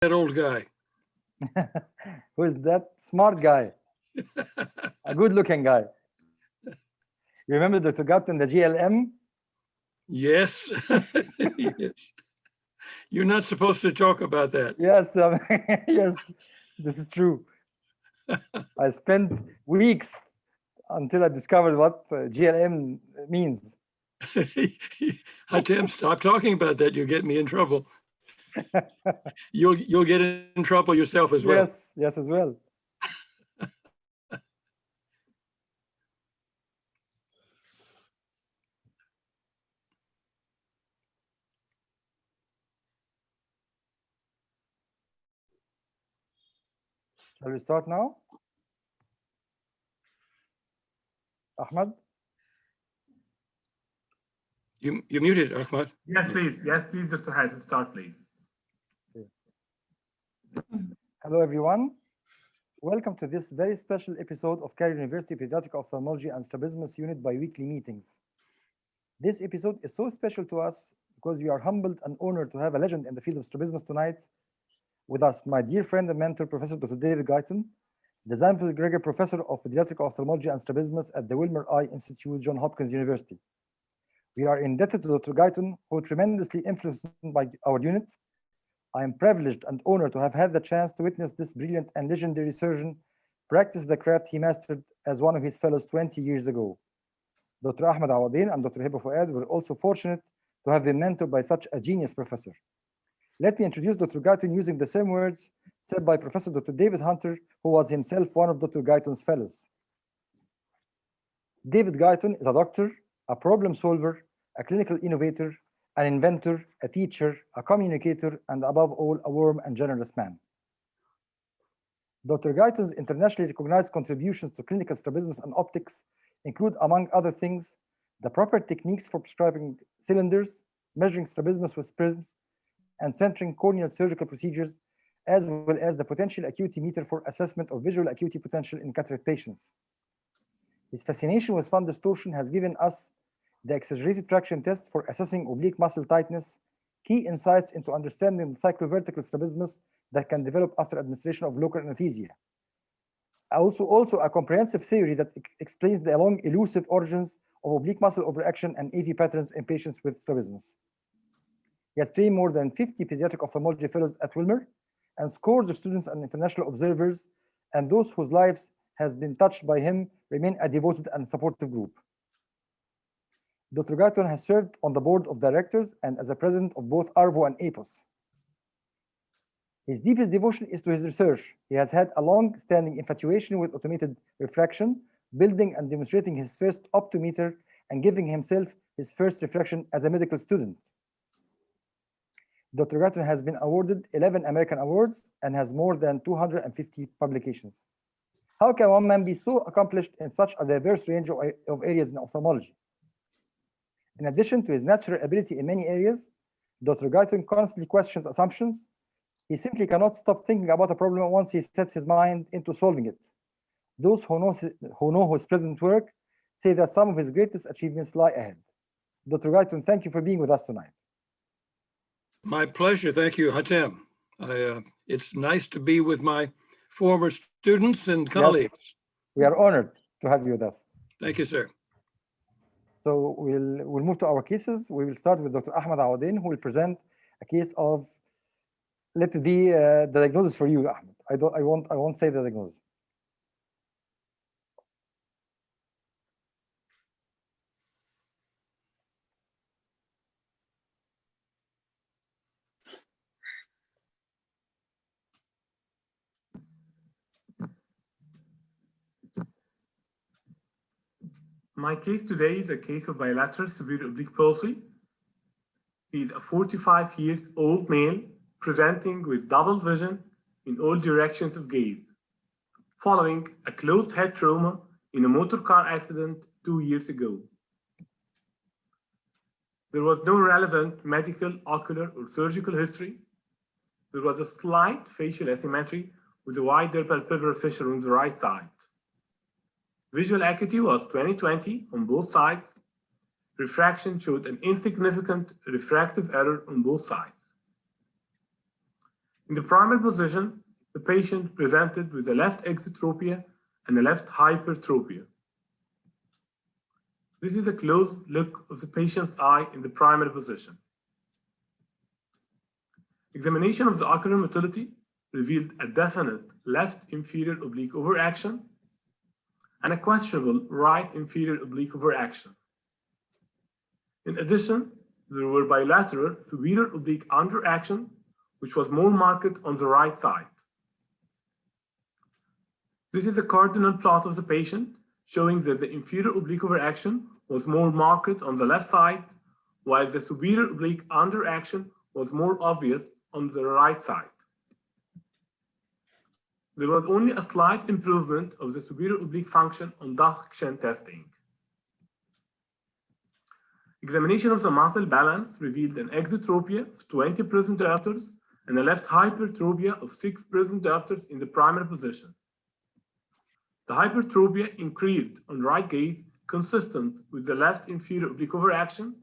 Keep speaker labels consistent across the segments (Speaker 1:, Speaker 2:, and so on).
Speaker 1: that old guy?
Speaker 2: Who is that smart guy? A good-looking guy. You remember Dr. Guyton, the GLM?
Speaker 1: Yes. Yes. You're not supposed to talk about that.
Speaker 2: Yes, yes, this is true. I spent weeks until I discovered what GLM means.
Speaker 1: Hatem, stop talking about that. You'll get me in trouble. You'll get in trouble yourself as well.
Speaker 2: Yes, yes, as well. Shall we start now? Ahmed?
Speaker 1: You muted, Ahmed.
Speaker 3: Yes, please. Yes, please, Dr. Hatem, start, please.
Speaker 2: Hello, everyone. Welcome to this very special episode of Cairo University Pediatric Ophthalmology and Strabismus Unit bi-weekly meetings. This episode is so special to us because we are humbled and honored to have a legend in the field of strabismus tonight with us, my dear friend and mentor, Professor Dr. David Guyton, the Zanfield Greger Professor of Pediatric Ophthalmology and Strabismus at the Wilmer Eye Institute, Johns Hopkins University. We are indebted to Dr. Guyton, who tremendously influenced by our unit. I am privileged and honored to have had the chance to witness this brilliant and legendary surgeon practice the craft he mastered as one of his fellows 20 years ago. Dr. Ahmed Awadein and Dr. Heba Fouad were also fortunate to have been mentored by such a genius professor. Let me introduce Dr. Guyton using the same words said by Professor Dr. David Hunter, who was himself one of Dr. Guyton's fellows. David Guyton is a doctor, a problem solver, a clinical innovator, an inventor, a teacher, a communicator, and above all, a warm and generous man. Dr. Guyton's internationally recognized contributions to clinical strabismus and optics include, among other things, the proper techniques for prescribing cylinders, measuring strabismus with prisms, and centering corneal surgical procedures, as well as the potential acuity meter for assessment of visual acuity potential in cataract patients. His fascination with fund distortion has given us the exaggerated traction test for assessing oblique muscle tightness, key insights into understanding the cyclovertical strabismus that can develop after administration of local anesthesia. Also a comprehensive theory that explains the long elusive origins of oblique muscle overaction and AV patterns in patients with strabismus. He has trained more than 50 pediatric ophthalmology fellows at Wilmer and scores of students and international observers, and those whose lives has been touched by him remain a devoted and supportive group. Dr. Guyton has served on the board of directors and as a president of both ARVO and APOS. His deepest devotion is to his research. He has had a long-standing infatuation with automated refraction, building and demonstrating his first optometer and giving himself his first refraction as a medical student. Dr. Guyton has been awarded 11 American awards and has more than 250 publications. How can one man be so accomplished in such a diverse range of areas in ophthalmology? In addition to his natural ability in many areas, Dr. Guyton constantly questions assumptions. He simply cannot stop thinking about a problem once he sets his mind into solving it. Those who know his present work say that some of his greatest achievements lie ahead. Dr. Guyton, thank you for being with us tonight.
Speaker 1: My pleasure. Thank you, Hatem. It's nice to be with my former students and colleagues.
Speaker 2: Yes, we are honored to have you with us.
Speaker 1: Thank you, sir.
Speaker 2: So we'll move to our cases. We will start with Dr. Ahmed Awadein, who will present a case of, let it be the diagnosis for you, Ahmed. I won't say the diagnosis.
Speaker 3: My case today is a case of bilateral superior oblique palsy. He is a 45 years old male presenting with double vision in all directions of gaze, following a closed head trauma in a motor car accident 2 years ago. There was no relevant medical, ocular, or surgical history. There was a slight facial asymmetry with a wider palpebral fissure on the right side. Visual acuity was 20/20 on both sides. Refraction showed an insignificant refractive error on both sides. In the primary position, the patient presented with a left exotropia and a left hypertropia. This is a close look of the patient's eye in the primary position. Examination of the ocular motility revealed a definite left inferior oblique overaction and a questionable right inferior oblique overaction. In addition, there were bilateral superior oblique underaction, which was more marked on the right side. This is a cardinal plot of the patient showing that the inferior oblique overaction was more marked on the left side, while the superior oblique underaction was more obvious on the right side. There was only a slight improvement of the superior oblique function on Dachshund testing. Examination of the muscle balance revealed an exotropia of 20 prism diopters and a left hypertropia of 6 prism diopters in the primary position. The hypertropia increased on right gaze, consistent with the left inferior oblique overaction,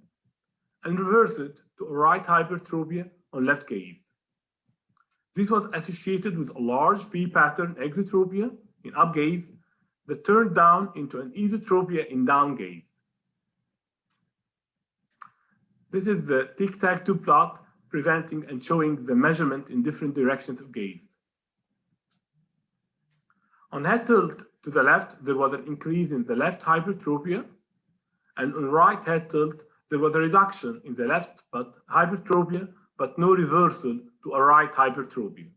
Speaker 3: and reversed to a right hypertropia on left gaze. This was associated with a large V pattern exotropia in up gaze that turned down into an esotropia in down gaze. This is the tic-tac-toe plot presenting and showing the measurement in different directions of gaze. On head tilt to the left, there was an increase in the left hypertropia, and on right head tilt, there was a reduction in the left hypertropia, but no reversal to a right hypertropia.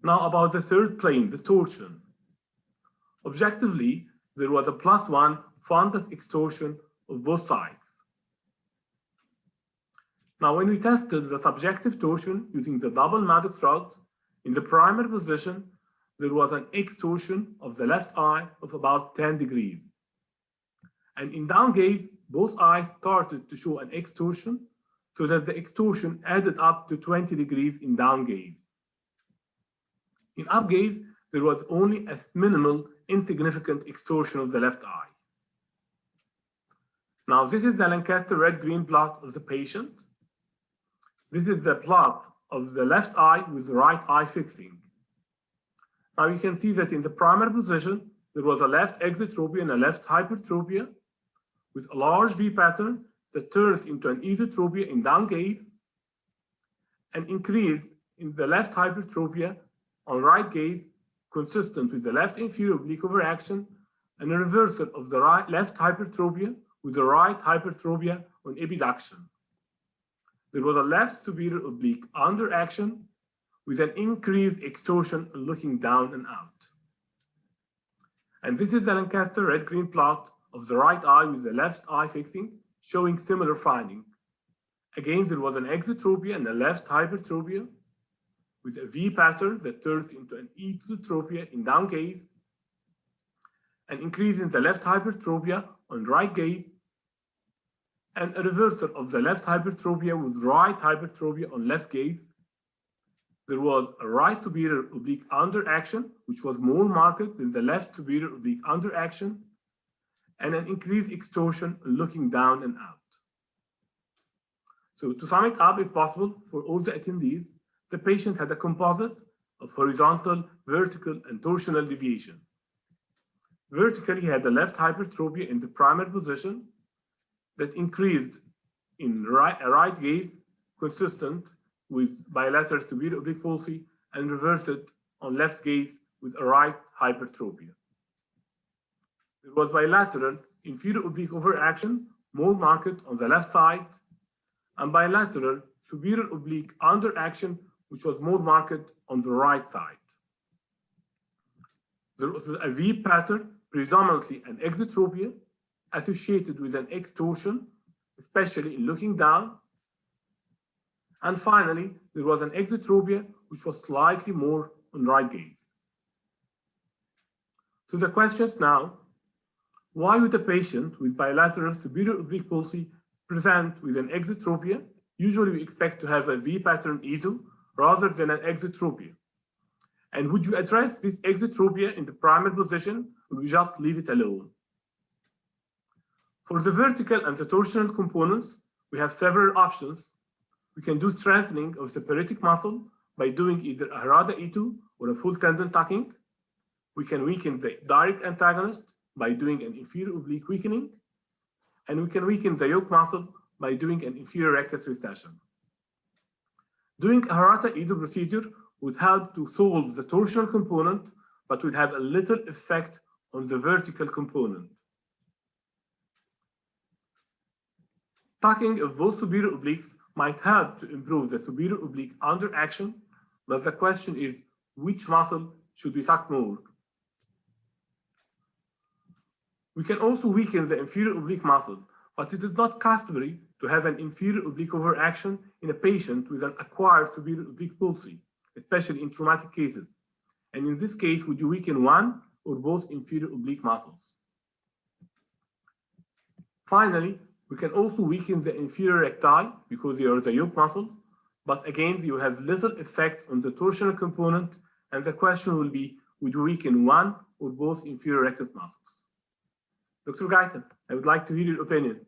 Speaker 3: Now about the third plane, the torsion. Objectively, there was a +1 fundus extorsion of both sides. Now, when we tested the subjective torsion using the double Maddox rod, in the primary position, there was an extorsion of the left eye of about 10 degrees. And in down gaze, both eyes started to show an extorsion, so that the extorsion added up to 20 degrees in down gaze. In up gaze, there was only a minimal, insignificant extorsion of the left eye. Now, this is the Lancaster red-green plot of the patient. This is the plot of the left eye with the right eye fixing. Now you can see that in the primary position, there was a left exotropia and a left hypertropia with a large V pattern that turns into an esotropia in down gaze, an increase in the left hypertropia on right gaze, consistent with the left inferior oblique overaction, and a reversal of the left hypertropia with the right hypertropia on epiduction. There was a left superior oblique underaction with an increased extorsion looking down and out. And this is the Lancaster red-green plot of the right eye with the left eye fixing, showing similar finding. Again, there was an exotropia and a left hypertropia with a V pattern that turns into an esotropia in down gaze, an increase in the left hypertropia on right gaze, and a reversal of the left hypertropia with right hypertropia on left gaze. There was a right superior oblique underaction, which was more marked than the left superior oblique underaction, and an increased extorsion looking down and out. So to sum it up, if possible, for all the attendees, the patient had a composite of horizontal, vertical, and torsional deviation. Vertically, he had a left hypertropia in the primary position that increased in right gaze, consistent with bilateral superior oblique palsy, and reversed on left gaze with a right hypertropia. There was bilateral inferior oblique overaction, more marked on the left side, and bilateral superior oblique underaction, which was more marked on the right side. There was a V pattern, predominantly an exotropia, associated with an extorsion, especially in looking down. And finally, there was an exotropia, which was slightly more on right gaze. So the questions now: why would a patient with bilateral superior oblique palsy present with an exotropia? Usually we expect to have a V pattern ESO rather than an exotropia. And would you address this exotropia in the primary position, or would you just leave it alone? For the vertical and the torsional components, we have several options. We can do strengthening of the peritic muscle by doing either a Harada Ito or a full tendon tucking. We can weaken the direct antagonist by doing an inferior oblique weakening. And we can weaken the yoke muscle by doing an inferior rectus recession. Doing a Harada Ito procedure would help to solve the torsional component, but would have a little effect on the vertical component. Tucking of both superior obliques might help to improve the superior oblique under action, but the question is, which muscle should we tuck more? We can also weaken the inferior oblique muscle, but it is not customary to have an inferior oblique overaction in a patient with an acquired superior oblique palsy, especially in traumatic cases. And in this case, would you weaken one or both inferior oblique muscles? Finally, we can also weaken the inferior recti because they are the yoke muscle, but again, you have little effect on the torsional component, and the question will be, would you weaken one or both inferior rectus muscles? Dr. Guyton, I would like to hear your opinion.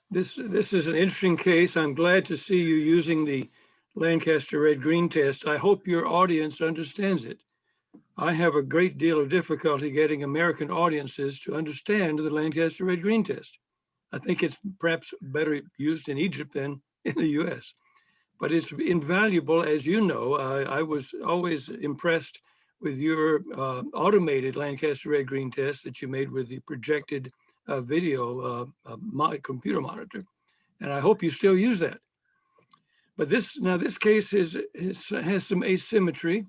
Speaker 1: This is an interesting case. I'm glad to see you using the Lancaster red-green test. I hope your audience understands it. I have a great deal of difficulty getting American audiences to understand the Lancaster red-green test. I think it's perhaps better used in Egypt than in the US. But it's invaluable, as you know. I was always impressed with your automated Lancaster red-green test that you made with the projected video my computer monitor, and I hope you still use that. But this case has some asymmetry,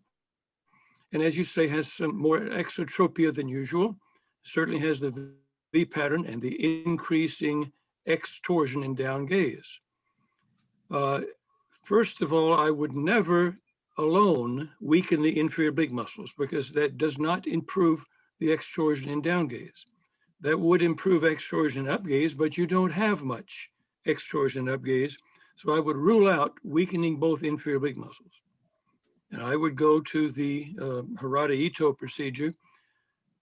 Speaker 1: and as you say, has some more exotropia than usual. Certainly has the V pattern and the increasing X torsion and down gaze. First of all, I would never alone weaken the inferior oblique muscles because that does not improve the X torsion and down gaze. That would improve X torsion and up gaze, but you don't have much X torsion and up gaze. So I would rule out weakening both inferior oblique muscles. And I would go to the Harada Ito procedure,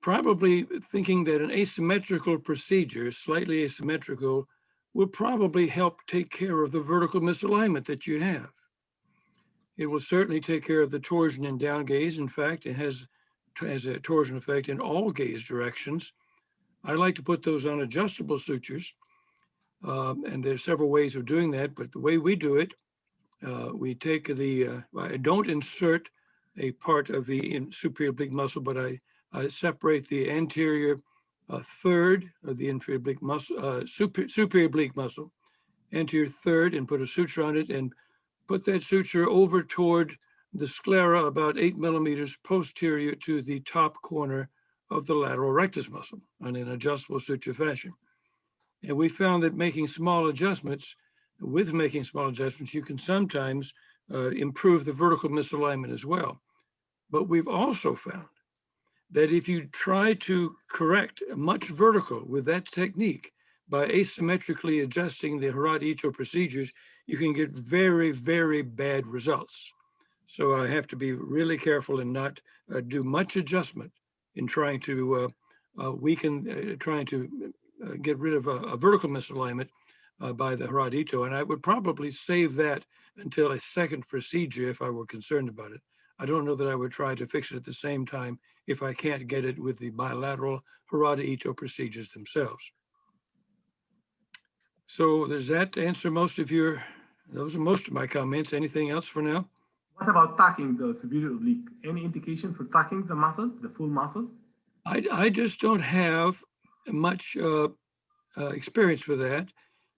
Speaker 1: probably thinking that an asymmetrical procedure, slightly asymmetrical, will probably help take care of the vertical misalignment that you have. It will certainly take care of the torsion and down gaze. In fact, it has a torsion effect in all gaze directions. I like to put those on adjustable sutures, and there's several ways of doing that, but the way we do it, we take I don't insert a part of the superior oblique muscle, but I separate the anterior third of the inferior oblique muscle, superior oblique muscle, anterior third, and put a suture on it, and put that suture over toward the sclera about 8 millimeters posterior to the top corner of the lateral rectus muscle on an adjustable suture fashion. And we found that making small adjustments, you can sometimes improve the vertical misalignment as well. But we've also found that if you try to correct much vertical with that technique by asymmetrically adjusting the Harada Ito procedures, you can get very, very bad results. So I have to be really careful and not do much adjustment in trying to get rid of a vertical misalignment by the Harada Ito. And I would probably save that until a second procedure if I were concerned about it. I don't know that I would try to fix it at the same time if I can't get it with the bilateral Harada Ito procedures themselves. So does that answer those are most of my comments. Anything else for now?
Speaker 3: What about tucking the superior oblique? Any indication for tucking the muscle, the full muscle?
Speaker 1: I just don't have much experience with that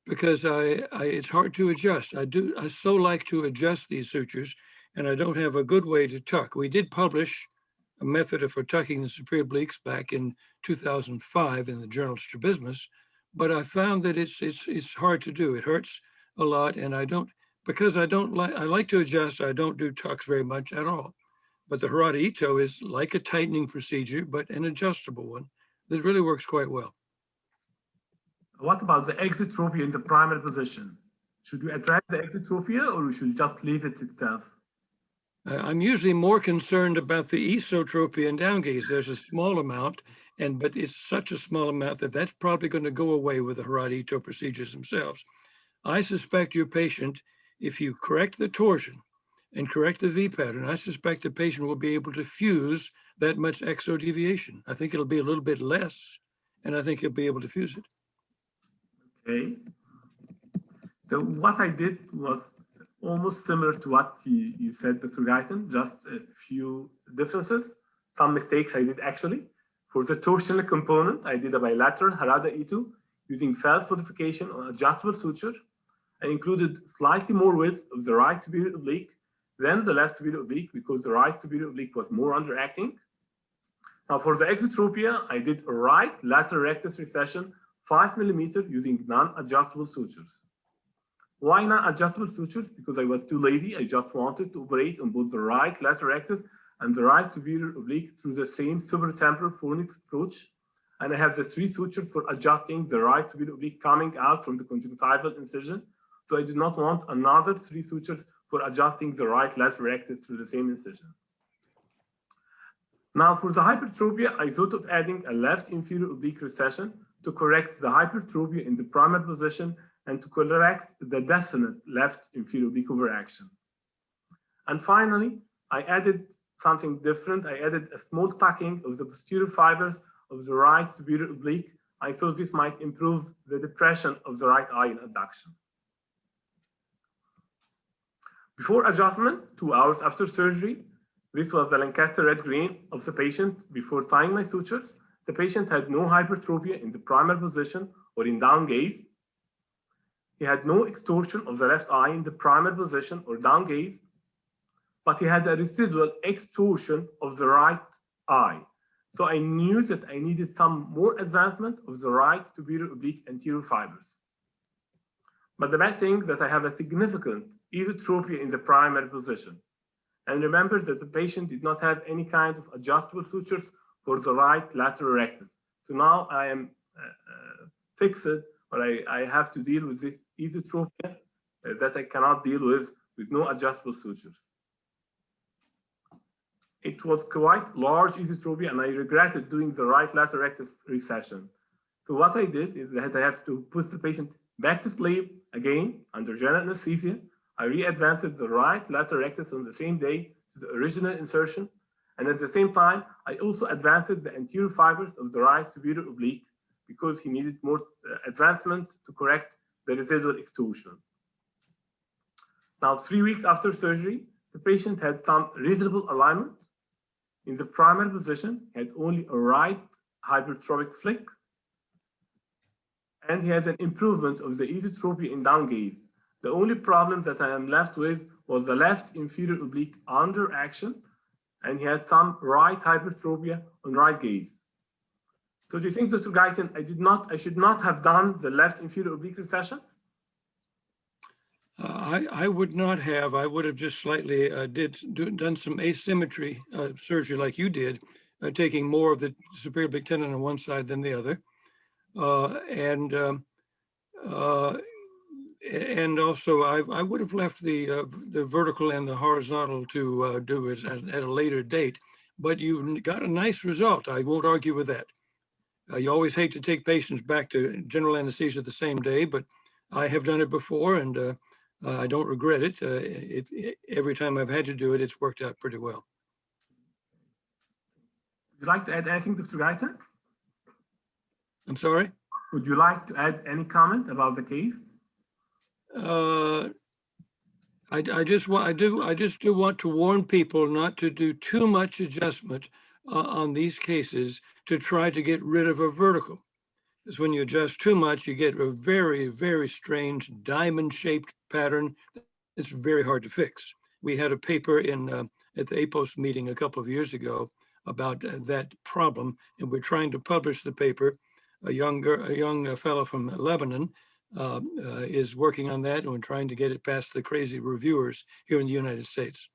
Speaker 1: because it's hard to adjust. I so like to adjust these sutures, and I don't have a good way to tuck. We did publish a method for tucking the superior obliques back in 2005 in the journal Strabismus, but I found that it's hard to do. It hurts a lot, and I like to adjust. I don't do tucks very much at all. But the Harada Ito is like a tightening procedure, but an adjustable one that really works quite well.
Speaker 3: What about the exotropia in the primary position? Should we address the exotropia or we should just leave it itself?
Speaker 1: I'm usually more concerned about the esotropia and down gaze. There's a small amount, but it's such a small amount that that's probably going to go away with the Harada-Ito procedures themselves. I suspect your patient, if you correct the torsion and correct the V pattern, I suspect the patient will be able to fuse that much exodeviation. I think it'll be a little bit less, and I think he'll be able to fuse it.
Speaker 3: Okay. So what I did was almost similar to what you said, Dr. Guyton, just a few differences. Some mistakes I did actually. For the torsional component, I did a bilateral Harada-Ito using false modification on adjustable suture. I included slightly more width of the right superior oblique than the left superior oblique because the right superior oblique was more underacting. Now for the exotropia, I did a right lateral rectus recession 5 mm using non-adjustable sutures. Why non-adjustable sutures? Because I was too lazy. I just wanted to operate on both the right lateral rectus and the right superior oblique through the same supratemporal fornix approach. And I have the 3 sutures for adjusting the right superior oblique coming out from the conjunctival incision. So I did not want another 3 sutures for adjusting the right lateral rectus through the same incision. Now for the hypertropia, I thought of adding a left inferior oblique recession to correct the hypertropia in the primary position and to correct the definite left inferior oblique overaction. And finally, I added something different. I added a small tucking of the posterior fibers of the right superior oblique. I thought this might improve the depression of the right eye in adduction. Before adjustment, 2 hours after surgery, this was the Lancaster red green of the patient before tying my sutures. The patient had no hypertropia in the primary position or in down gaze. He had no extorsion of the left eye in the primary position or down gaze, but he had a residual extorsion of the right eye. So I knew that I needed some more advancement of the right superior oblique anterior fibers. But the bad thing is that I have a significant esotropia in the primary position. And remember that the patient did not have any kind of adjustable sutures for the right lateral rectus. So now I am fixed, or I have to deal with this esotropia that I cannot deal with no adjustable sutures. It was quite large esotropia, and I regretted doing the right lateral rectus recession. So what I did is that I have to put the patient back to sleep again under general anesthesia. I re-advanced the right lateral rectus on the same day to the original insertion. And at the same time, I also advanced the anterior fibers of the right superior oblique because he needed more advancement to correct the residual extorsion. Now, 3 weeks after surgery, the patient had some reasonable alignment. In the primary position, he had only a right hypertrophic flick, and he had an improvement of the esotropia in down gaze. The only problem that I am left with was the left inferior oblique under action, and he had some right hypertropia on right gaze. So do you think, Dr. Guyton, I should not have done the left inferior oblique recession?
Speaker 1: I would not have. I would have just slightly done some asymmetry surgery like you did, taking more of the superior oblique tendon on one side than the other. And also, I would have left the vertical and the horizontal to do it at a later date. But you got a nice result. I won't argue with that. You always hate to take patients back to general anesthesia the same day, but I have done it before, and I don't regret it. Every time I've had to do it, it's worked out pretty well.
Speaker 3: Would you like to add anything, Dr. Guyton?
Speaker 1: I'm sorry?
Speaker 3: Would you like to add any comment about the case?
Speaker 1: I just do want to warn people not to do too much adjustment on these cases to try to get rid of a vertical. Because when you adjust too much, you get a very, very strange diamond-shaped pattern that's very hard to fix. We had a paper in at the APOS meeting a couple of years ago about that problem, and we're trying to publish the paper. A young fellow from Lebanon is working on that, and we're trying to get it past the crazy reviewers here in the United States.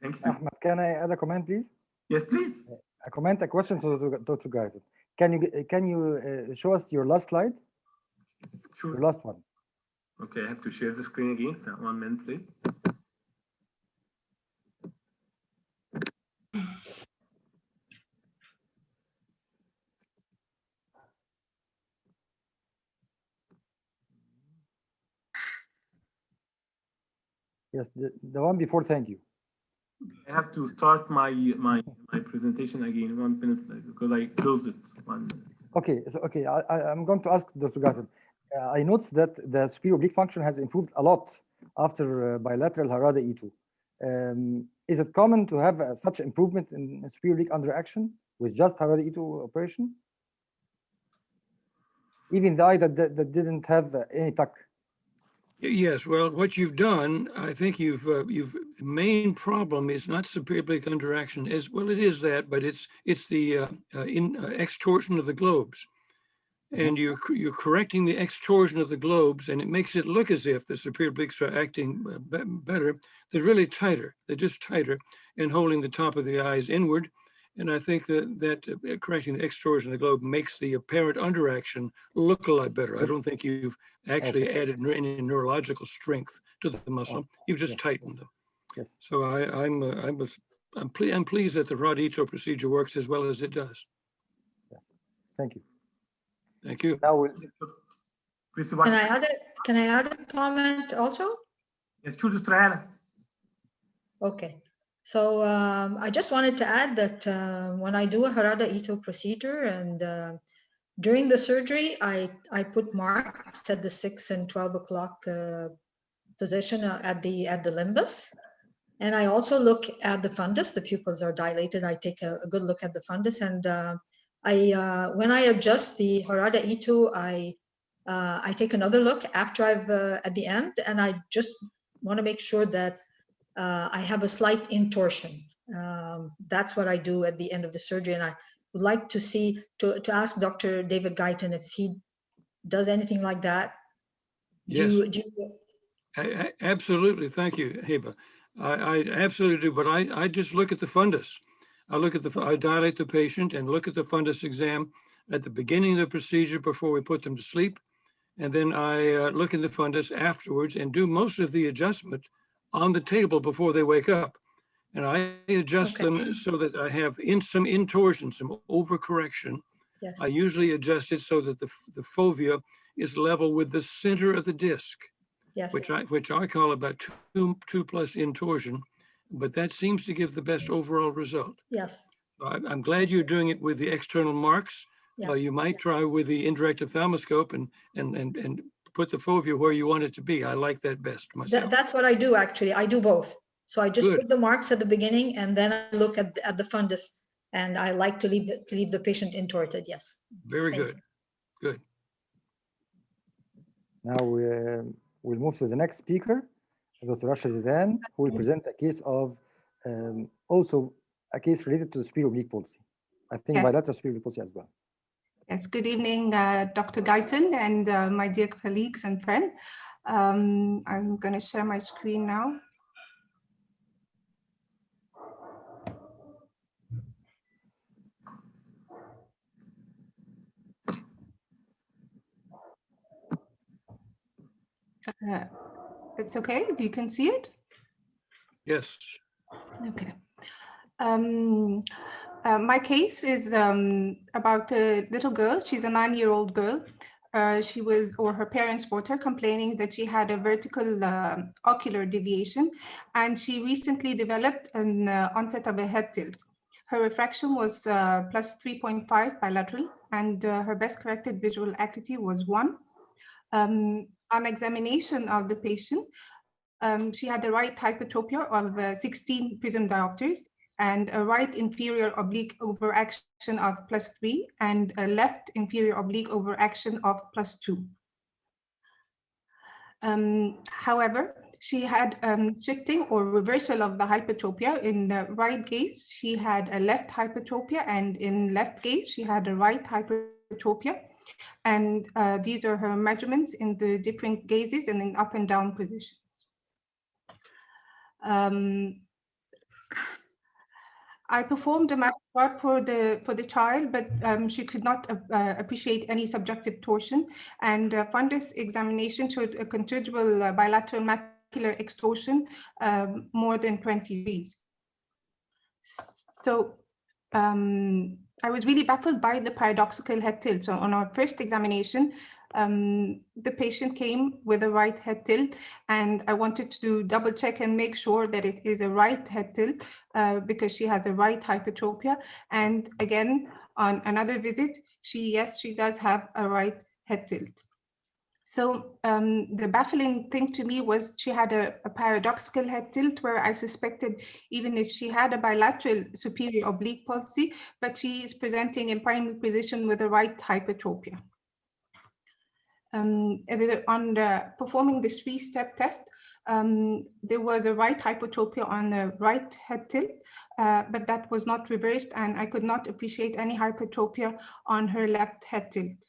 Speaker 3: Thank you.
Speaker 2: Ahmed, can I add a comment, please?
Speaker 3: Yes, please.
Speaker 2: A question to Dr. Guyton. Can you show us your last slide?
Speaker 3: Sure.
Speaker 2: Your last one.
Speaker 3: Okay, I have to share the screen again. 1 minute, please.
Speaker 2: Yes, the one before, thank you.
Speaker 3: I have to start my presentation again 1 minute because I closed it.
Speaker 2: Okay, so okay, I'm going to ask Dr. Guyton. I noticed that the superior oblique function has improved a lot after bilateral Harada E2. Is it common to have such improvement in superior oblique under action with just Harada E2 operation? Even the eye that didn't have any tuck.
Speaker 1: Yes, well, what you've done, I think the main problem is not superior oblique under action. As well, it is that, but it's the extorsion of the globes, and you're correcting the extorsion of the globes, and it makes it look as if the superior obliques are acting better. They're really tighter. They're just tighter and holding the top of the eyes inward. And I think that correcting the extorsion of the globe makes the apparent underaction look a lot better. I don't think you've actually added any neurological strength to the muscle. You've just tightened them.
Speaker 2: Yes.
Speaker 1: So I'm pleased that the Rod-Ito procedure works as well as it does.
Speaker 2: Yes. Thank you.
Speaker 1: Thank you.
Speaker 2: Now
Speaker 4: Can I add a comment also?
Speaker 3: Yes, choose Australia.
Speaker 4: Okay. So I just wanted to add that when I do a Harada Ito procedure and during the surgery, I put marks at the 6 and 12 o'clock position at the limbus. And I also look at the fundus. The pupils are dilated. I take a good look at the fundus. And when I adjust the Harada Ito, I take another look after at the end, and I just want to make sure that I have a slight intorsion. That's what I do at the end of the surgery. And I would like to ask Dr. David Guyton if he does anything like that.
Speaker 1: Yes. Absolutely. Thank you, Heba. I absolutely do, but I just look at the fundus. I dilate the patient and look at the fundus exam at the beginning of the procedure before we put them to sleep. And then I look at the fundus afterwards and do most of the adjustment on the table before they wake up. And I adjust them so that I have some intorsion, some overcorrection.
Speaker 4: Yes.
Speaker 1: I usually adjust it so that the fovea is level with the center of the disc,
Speaker 4: yes.
Speaker 1: which I call about 2+ intorsion, but that seems to give the best overall result.
Speaker 4: Yes.
Speaker 1: I'm glad you're doing it with the external marks.
Speaker 4: Yeah.
Speaker 1: You might try with the indirect ophthalmoscope and put the fovea where you want it to be. I like that best myself.
Speaker 4: That's what I do, actually. I do both. So I just put the marks at the beginning, and then I look at the fundus, and I like to leave the patient intorted. Yes.
Speaker 1: Very good. Good.
Speaker 2: Now we'll move to the next speaker, Dr. Rasha Zedan, who will present a case of also a case related to the superior oblique palsy. I think bilateral superior oblique palsy as well.
Speaker 5: Yes, good evening, Dr. Guyton and my dear colleagues and friends. I'm going to share my screen now. It's okay, you can see it?
Speaker 1: Yes.
Speaker 5: Okay. My case is about a little girl. She's a 9-year-old girl. Her parents brought her complaining that she had a vertical ocular deviation, and she recently developed an onset of a head tilt. Her refraction was plus 3.5 bilateral, and her best corrected visual acuity was 1. On examination of the patient, she had a right hypertropia of 16 prism diopters and a right inferior oblique overaction of plus 3 and a left inferior oblique overaction of plus 2. However, she had shifting or reversal of the hypertropia. In the right gaze, she had a left hypertropia, and in left gaze, she had a right hypertropia. And these are her measurements in the different gazes and in up and down positions. I performed a math chart for the child, but she could not appreciate any subjective torsion, and fundus examination showed a considerable bilateral macular extorsion more than 20 degrees. So I was really baffled by the paradoxical head tilt. So on our first examination, The patient came with a right head tilt, and I wanted to double check and make sure that it is a right head tilt because she has a right hypertropia. And again, on another visit, she does have a right head tilt. So the baffling thing to me was she had a paradoxical head tilt where I suspected even if she had a bilateral superior oblique palsy, but she is presenting in primary position with a right hypertropia. On performing the 3-step test, there was a right hypertropia on the right head tilt, but that was not reversed, and I could not appreciate any hypertropia on her left head tilt.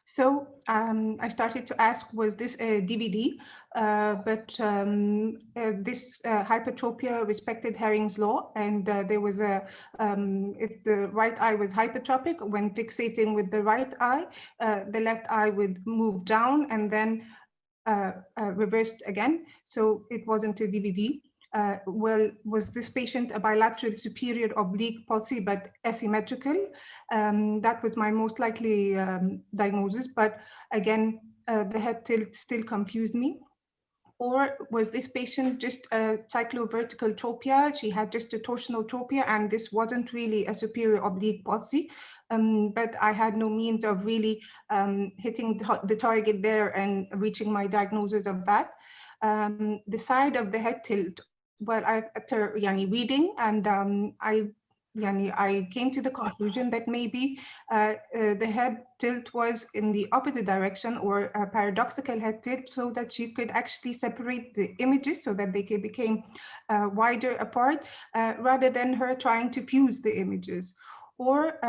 Speaker 5: So I started to ask, was this a DVD? But this hypertropia respected Herring's law, and there was a, if the right eye was hypertropic, when fixating with the right eye, the left eye would move down and then reversed again. So it wasn't a DVD. Well, was this patient a bilateral superior oblique palsy but asymmetrical? That was my most likely diagnosis, but again, the head tilt still confused me. Or was this patient just a cyclovertical tropia? She had just a torsional tropia, and this wasn't really a superior oblique palsy, but I had no means of really hitting the target there and reaching my diagnosis of that. The side of the head tilt, well, after reading, and I came to the conclusion that maybe the head tilt was in the opposite direction, or a paradoxical head tilt, so that she could actually separate the images so that they became wider apart, rather than her trying to fuse the images. Or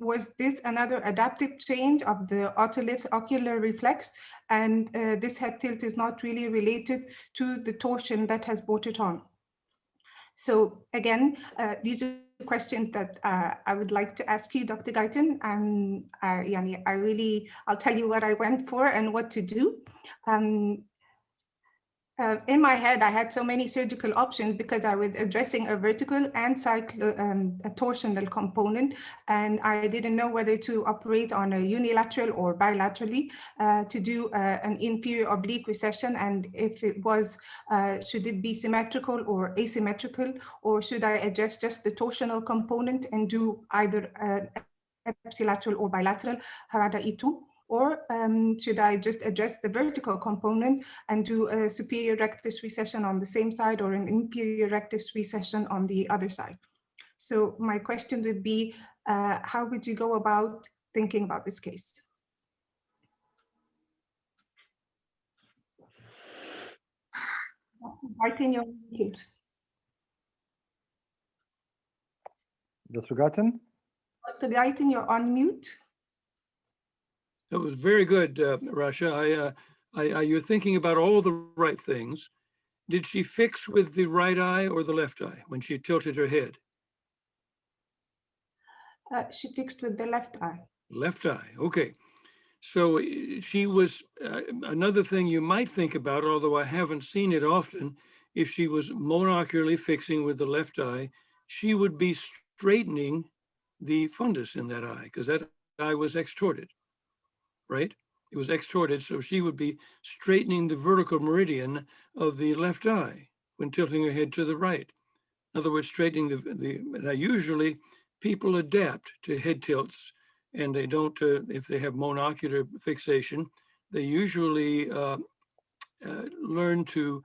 Speaker 5: was this another adaptive change of the otolith ocular reflex, and this head tilt is not really related to the torsion that has brought it on? So again, these are questions that I would like to ask you, Dr. Guyton, and I'll tell you what I went for and what to do. In my head, I had so many surgical options because I was addressing a vertical and a torsional component, and I didn't know whether to operate on a unilateral or bilaterally to do an inferior oblique recession, and if it was, should it be symmetrical or asymmetrical, or should I address just the torsional component and do either ipsilateral or bilateral Harada E2? Or should I just address the vertical component and do a superior rectus recession on the same side, or an inferior rectus recession on the other side? So my question would be, how would you go about thinking about this case? Guyton, you're muted.
Speaker 2: Dr. Guyton?
Speaker 5: Dr. Guyton, you're on mute.
Speaker 1: That was very good, Rasha. You're thinking about all the right things. Did she fix with the right eye or the left eye when she tilted her head?
Speaker 5: She fixed with the left eye.
Speaker 1: Left eye, okay. So she was, another thing you might think about, although I haven't seen it often, if she was monocularly fixing with the left eye, she would be straightening the fundus in that eye, because that eye was extorted, right? It was extorted, so she would be straightening the vertical meridian of the left eye when tilting her head to the right. In other words, straightening now usually people adapt to head tilts, and they don't, if they have monocular fixation, they usually learn to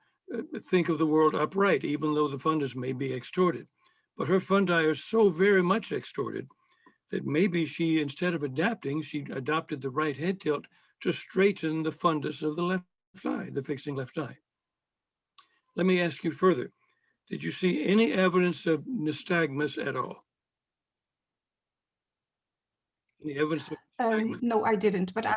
Speaker 1: think of the world upright, even though the fundus may be extorted. But her fundi are so very much extorted that maybe she, instead of adapting, she adopted the right head tilt to straighten the fundus of the left eye, the fixing left eye. Let me ask you further. Did you see any evidence of nystagmus at all? Any evidence of nystagmus?
Speaker 5: No, I didn't, but I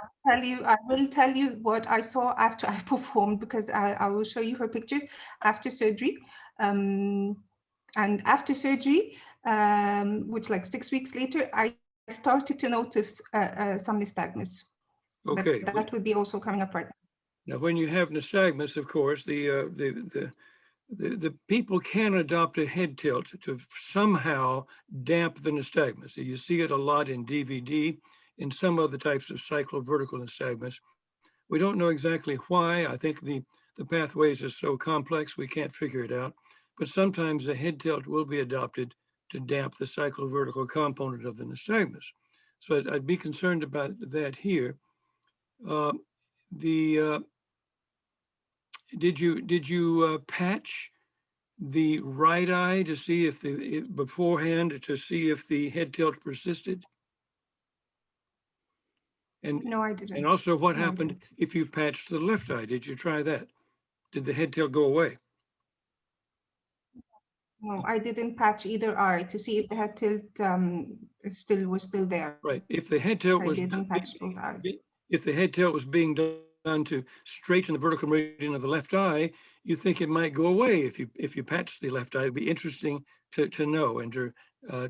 Speaker 5: will tell you what I saw after I performed, because I will show you her pictures after surgery. And after surgery, which like 6 weeks later, I started to notice some nystagmus.
Speaker 1: Okay.
Speaker 5: But that would be also coming up right now.
Speaker 1: Now, when you have nystagmus, of course, the people can adopt a head tilt to somehow damp the nystagmus. So you see it a lot in DVD. in some other types of cyclovertical nystagmus. We don't know exactly why. I think the pathways are so complex, we can't figure it out. But sometimes the head tilt will be adopted to damp the cyclovertical component of the nystagmus. So I'd be concerned about that here. Did you patch the right eye to see if beforehand to see if the head tilt persisted? And
Speaker 5: No, I didn't.
Speaker 1: And also, what
Speaker 5: No, I
Speaker 1: happened
Speaker 5: didn't.
Speaker 1: if you patched the left eye? Did you try that? Did the head tilt go away?
Speaker 5: No, I didn't patch either eye to see if the head tilt was still there.
Speaker 1: Right. If the head tilt
Speaker 5: I
Speaker 1: was
Speaker 5: didn't patch both eyes.
Speaker 1: if the head tilt was being done to straighten the vertical meridian of the left eye, you think it might go away if you patch the left eye. It'd be interesting to know and to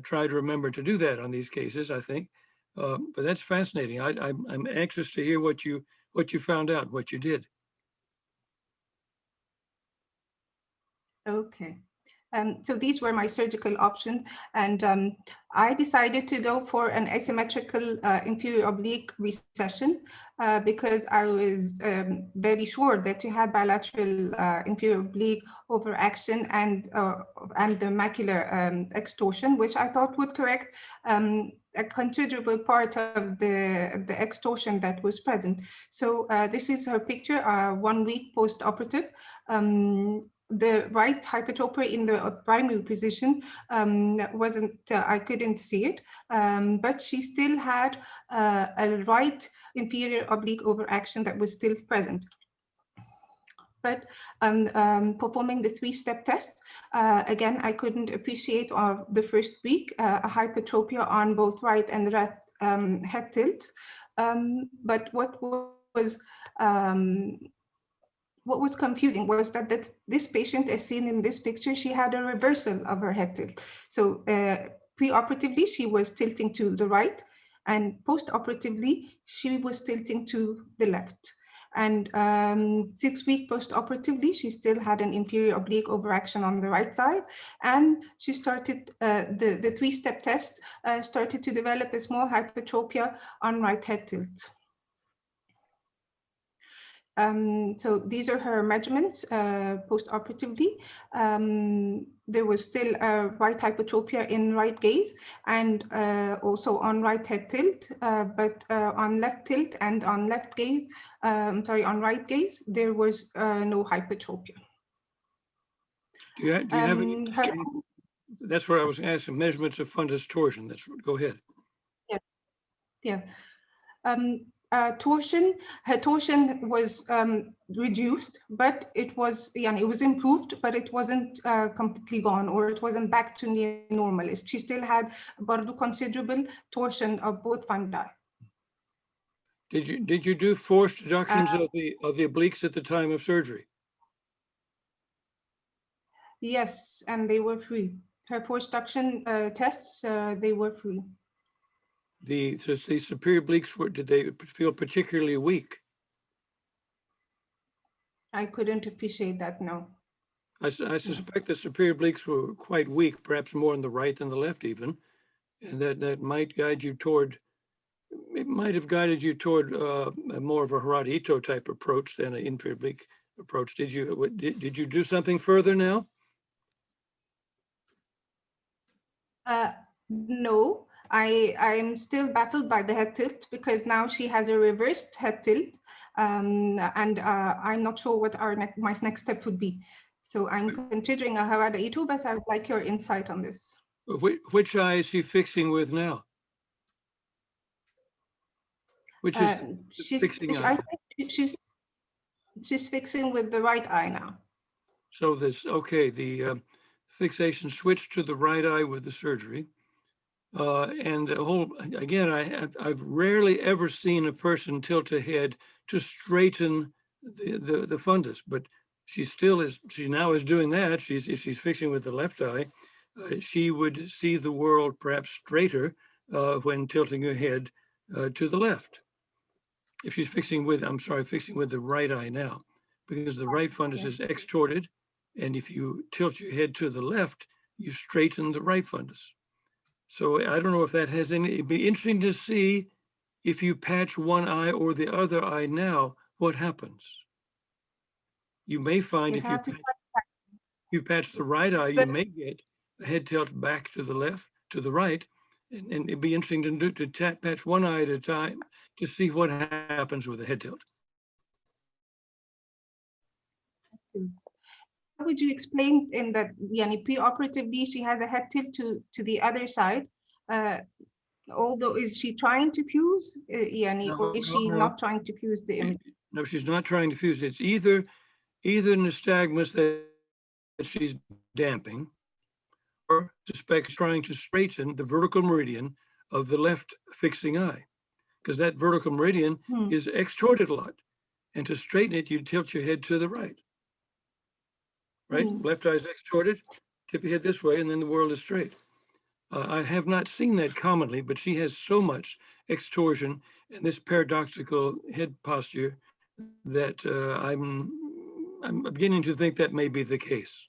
Speaker 1: try to remember to do that on these cases, I think. But that's fascinating. I'm anxious to hear what you found out, what you did.
Speaker 5: Okay. So these were my surgical options, and I decided to go for an asymmetrical inferior oblique recession because I was very sure that you had bilateral inferior oblique overaction and the macular extorsion, which I thought would correct a considerable part of the extorsion that was present. So this is her picture 1 week post-operative. The right hypertropia in the primary position wasn't, I couldn't see it, but she still had a right inferior oblique overaction that was still present. But performing the 3-step test, again, I couldn't appreciate the first week a hypertropia on both right and left head tilt. But what was confusing was that this patient, as seen in this picture, she had a reversal of her head tilt. So pre-operatively, she was tilting to the right, and post-operatively, she was tilting to the left. And 6 weeks post-operatively, she still had an inferior oblique overaction on the right side. And she started, the 3-step test started to develop a small hypertropia on right head tilt. So these are her measurements post-operatively. There was still a right hypertropia in right gaze and also on right head tilt, but on left tilt and on left gaze, on right gaze, there was no hypertropia.
Speaker 1: Do you have any, that's what I was asking, measurements of fundus torsion. Go ahead.
Speaker 5: Yeah. Torsion, her torsion was reduced, but it was improved, but it wasn't completely gone, or it wasn't back to near normal. She still had considerable torsion of both fundi.
Speaker 1: Did you do forced deductions of the obliques at the time of surgery?
Speaker 5: Yes, and they were free. Her forced deduction tests, they were free.
Speaker 1: The superior obliques did they feel particularly weak?
Speaker 5: I couldn't appreciate that, no.
Speaker 1: I suspect the superior obliques were quite weak, perhaps more on the right than the left even, and that might guide you toward, it might have guided you toward more of a Harada-Ito type approach than an inferior oblique approach. Did you do something further now?
Speaker 5: No. I'm still baffled by the head tilt because now she has a reversed head tilt, and I'm not sure what my next step would be. So I'm considering a Harada-Ito, but I would like your insight on this.
Speaker 1: Which eye is she fixing with now? Which is fixing eye?
Speaker 5: I think she's fixing with the right eye now.
Speaker 1: So the fixation switched to the right eye with the surgery. And the whole, again, I've rarely ever seen a person tilt ahead to straighten the fundus, but she now is doing that. If she's fixing with the left eye, she would see the world perhaps straighter when tilting her head to the left. If she's fixing with the right eye now, because the right fundus is extorted, and if you tilt your head to the left, you straighten the right fundus. So I don't know if that has any, it'd be interesting to see if you patch one eye or the other eye now, what happens? You may find
Speaker 5: Yes,
Speaker 1: if
Speaker 5: I have to
Speaker 1: you patch the right eye, you may get a head tilt back to the left, to the right, and it'd be interesting to patch one eye at a time to see what happens with a head tilt.
Speaker 5: How would you explain in that, yani pre-operatively, she has a head tilt to the other side, although is she trying to fuse, yani, or is she not trying to fuse the image?
Speaker 1: No, she's not trying to fuse. It's either nystagmus that she's damping, or suspects trying to straighten the vertical meridian of the left fixing eye, because that vertical meridian is extorted a lot. And to straighten it, you tilt your head to the right. Right? Left eye is extorted, tip your head this way, and then the world is straight. I have not seen that commonly, but she has so much extorsion and this paradoxical head posture that I'm beginning to think that may be the case.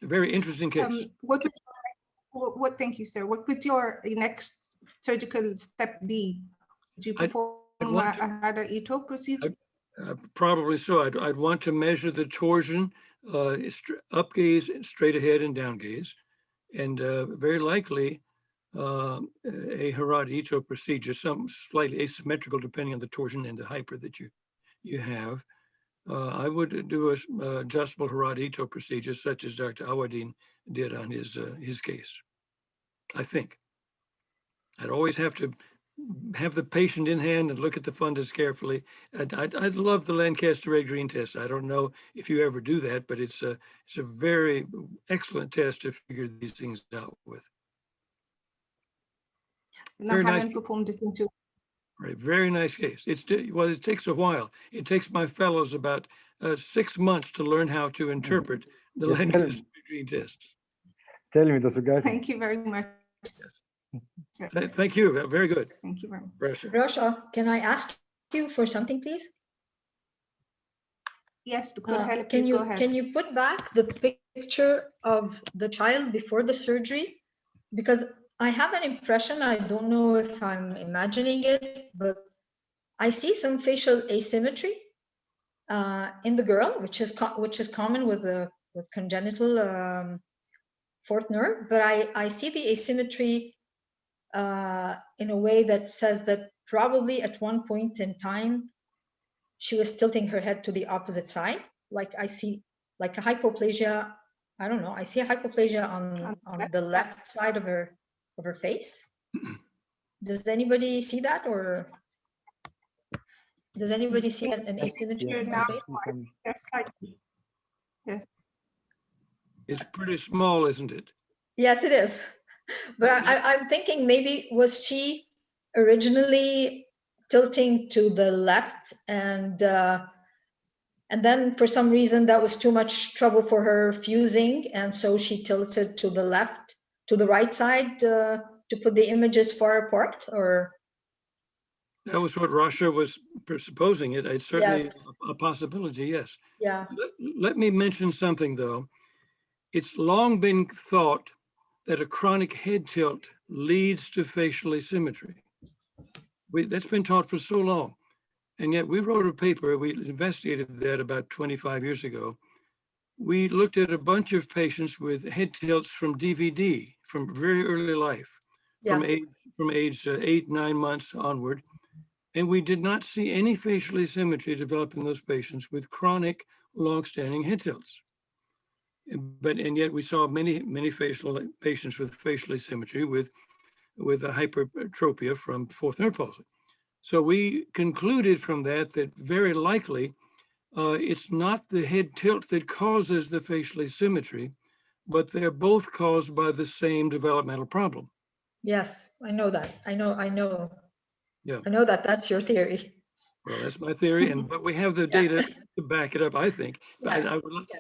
Speaker 1: A very interesting case.
Speaker 5: Thank you, sir. What would your next surgical step be? Would you perform a Hada Ito procedure?
Speaker 1: Probably so. I'd want to measure the torsion, up gaze, straight ahead, and down gaze, and very likely a Harada Ito procedure, some slightly asymmetrical depending on the torsion and the hyper that you have. I would do a adjustable Harada Ito procedure such as Dr. Awadein did on his case. I think I'd always have to have the patient in hand and look at the fundus carefully. I'd love the Lancaster red green test. I don't know if you ever do that, but it's a very excellent test to figure these things out with.
Speaker 5: No, I haven't performed it into.
Speaker 1: Right, very nice case. It takes a while. It takes my fellows about 6 months to learn how to interpret the Lancaster green test.
Speaker 2: Tell me, Dr. Guyton.
Speaker 5: Thank you very much.
Speaker 1: Yes. Thank you. Very good.
Speaker 5: Thank you very much.
Speaker 4: Rasha, can I ask you for something, please?
Speaker 5: Yes, Dr. Helle, please go ahead.
Speaker 4: Can you put back the picture of the child before the surgery? Because I have an impression, I don't know if I'm imagining it, but I see some facial asymmetry in the girl, which is common with congenital fourth nerve. But I see the asymmetry in a way that says that probably at one point in time she was tilting her head to the opposite side. Like I see like a hypoplasia. I don't know. I see a hypoplasia on the left side of her face. Does anybody see that, or does anybody see an asymmetry in her face?
Speaker 5: Yes.
Speaker 1: It's pretty small, isn't it?
Speaker 4: Yes, it is. But I'm thinking maybe was she originally tilting to the left, and then for some reason that was too much trouble for her fusing, and so she tilted to the left, to the right side to put the images far apart, or?
Speaker 1: That was what Rasha was presupposing. It's certainly a possibility, yes.
Speaker 4: Yeah.
Speaker 1: Let me mention something though. It's long been thought that a chronic head tilt leads to facial asymmetry. That's been taught for so long. And yet we wrote a paper, we investigated that about 25 years ago. We looked at a bunch of patients with head tilts from DVD, from very early life, from age 8, 9 months onward. And we did not see any facial asymmetry develop in those patients with chronic, long-standing head tilts. And yet we saw many patients with facial asymmetry with a hypertropia from fourth nerve palsy. So we concluded from that very likely it's not the head tilt that causes the facial asymmetry, but they're both caused by the same developmental problem.
Speaker 4: Yes, I know that. I know.
Speaker 1: Yeah.
Speaker 4: I know that that's your theory.
Speaker 1: Well, that's my theory, but we have the data to back it up, I think.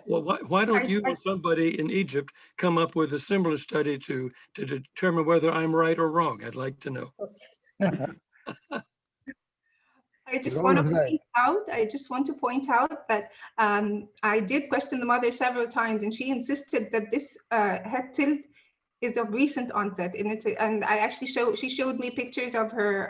Speaker 1: Well, why don't you or somebody in Egypt come up with a similar study to determine whether I'm right or wrong? I'd like to know.
Speaker 5: I just want to point out that I did question the mother several times, and she insisted that this head tilt is of recent onset, and I actually she showed me pictures of her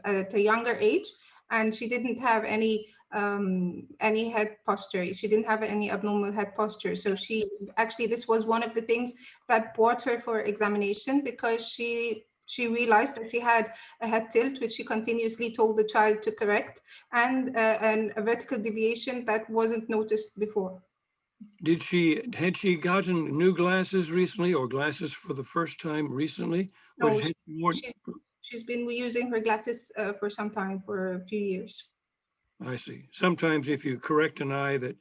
Speaker 5: at a younger age, and she didn't have any head posture. She didn't have any abnormal head posture. So this was one of the things that brought her for examination, because she realized that she had a head tilt, which she continuously told the child to correct, and a vertical deviation that wasn't noticed before.
Speaker 1: Had she gotten new glasses recently, or glasses for the first time recently?
Speaker 5: No, she's been using her glasses for some time, for a few years.
Speaker 1: I see. Sometimes if you correct an eye that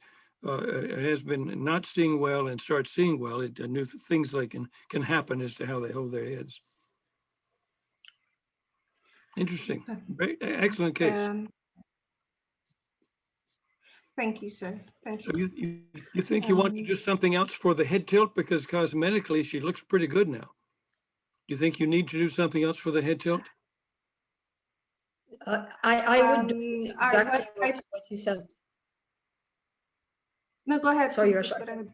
Speaker 1: has been not seeing well and starts seeing well, new things like can happen as to how they hold their heads. Interesting. Excellent case.
Speaker 5: Thank you, sir. Thank you.
Speaker 1: So you think you want to do something else for the head tilt, because cosmetically she looks pretty good now? Do you think you need to do something else for the head tilt?
Speaker 4: I would do exactly what you said.
Speaker 5: No, go ahead.
Speaker 4: Sorry, Rasha.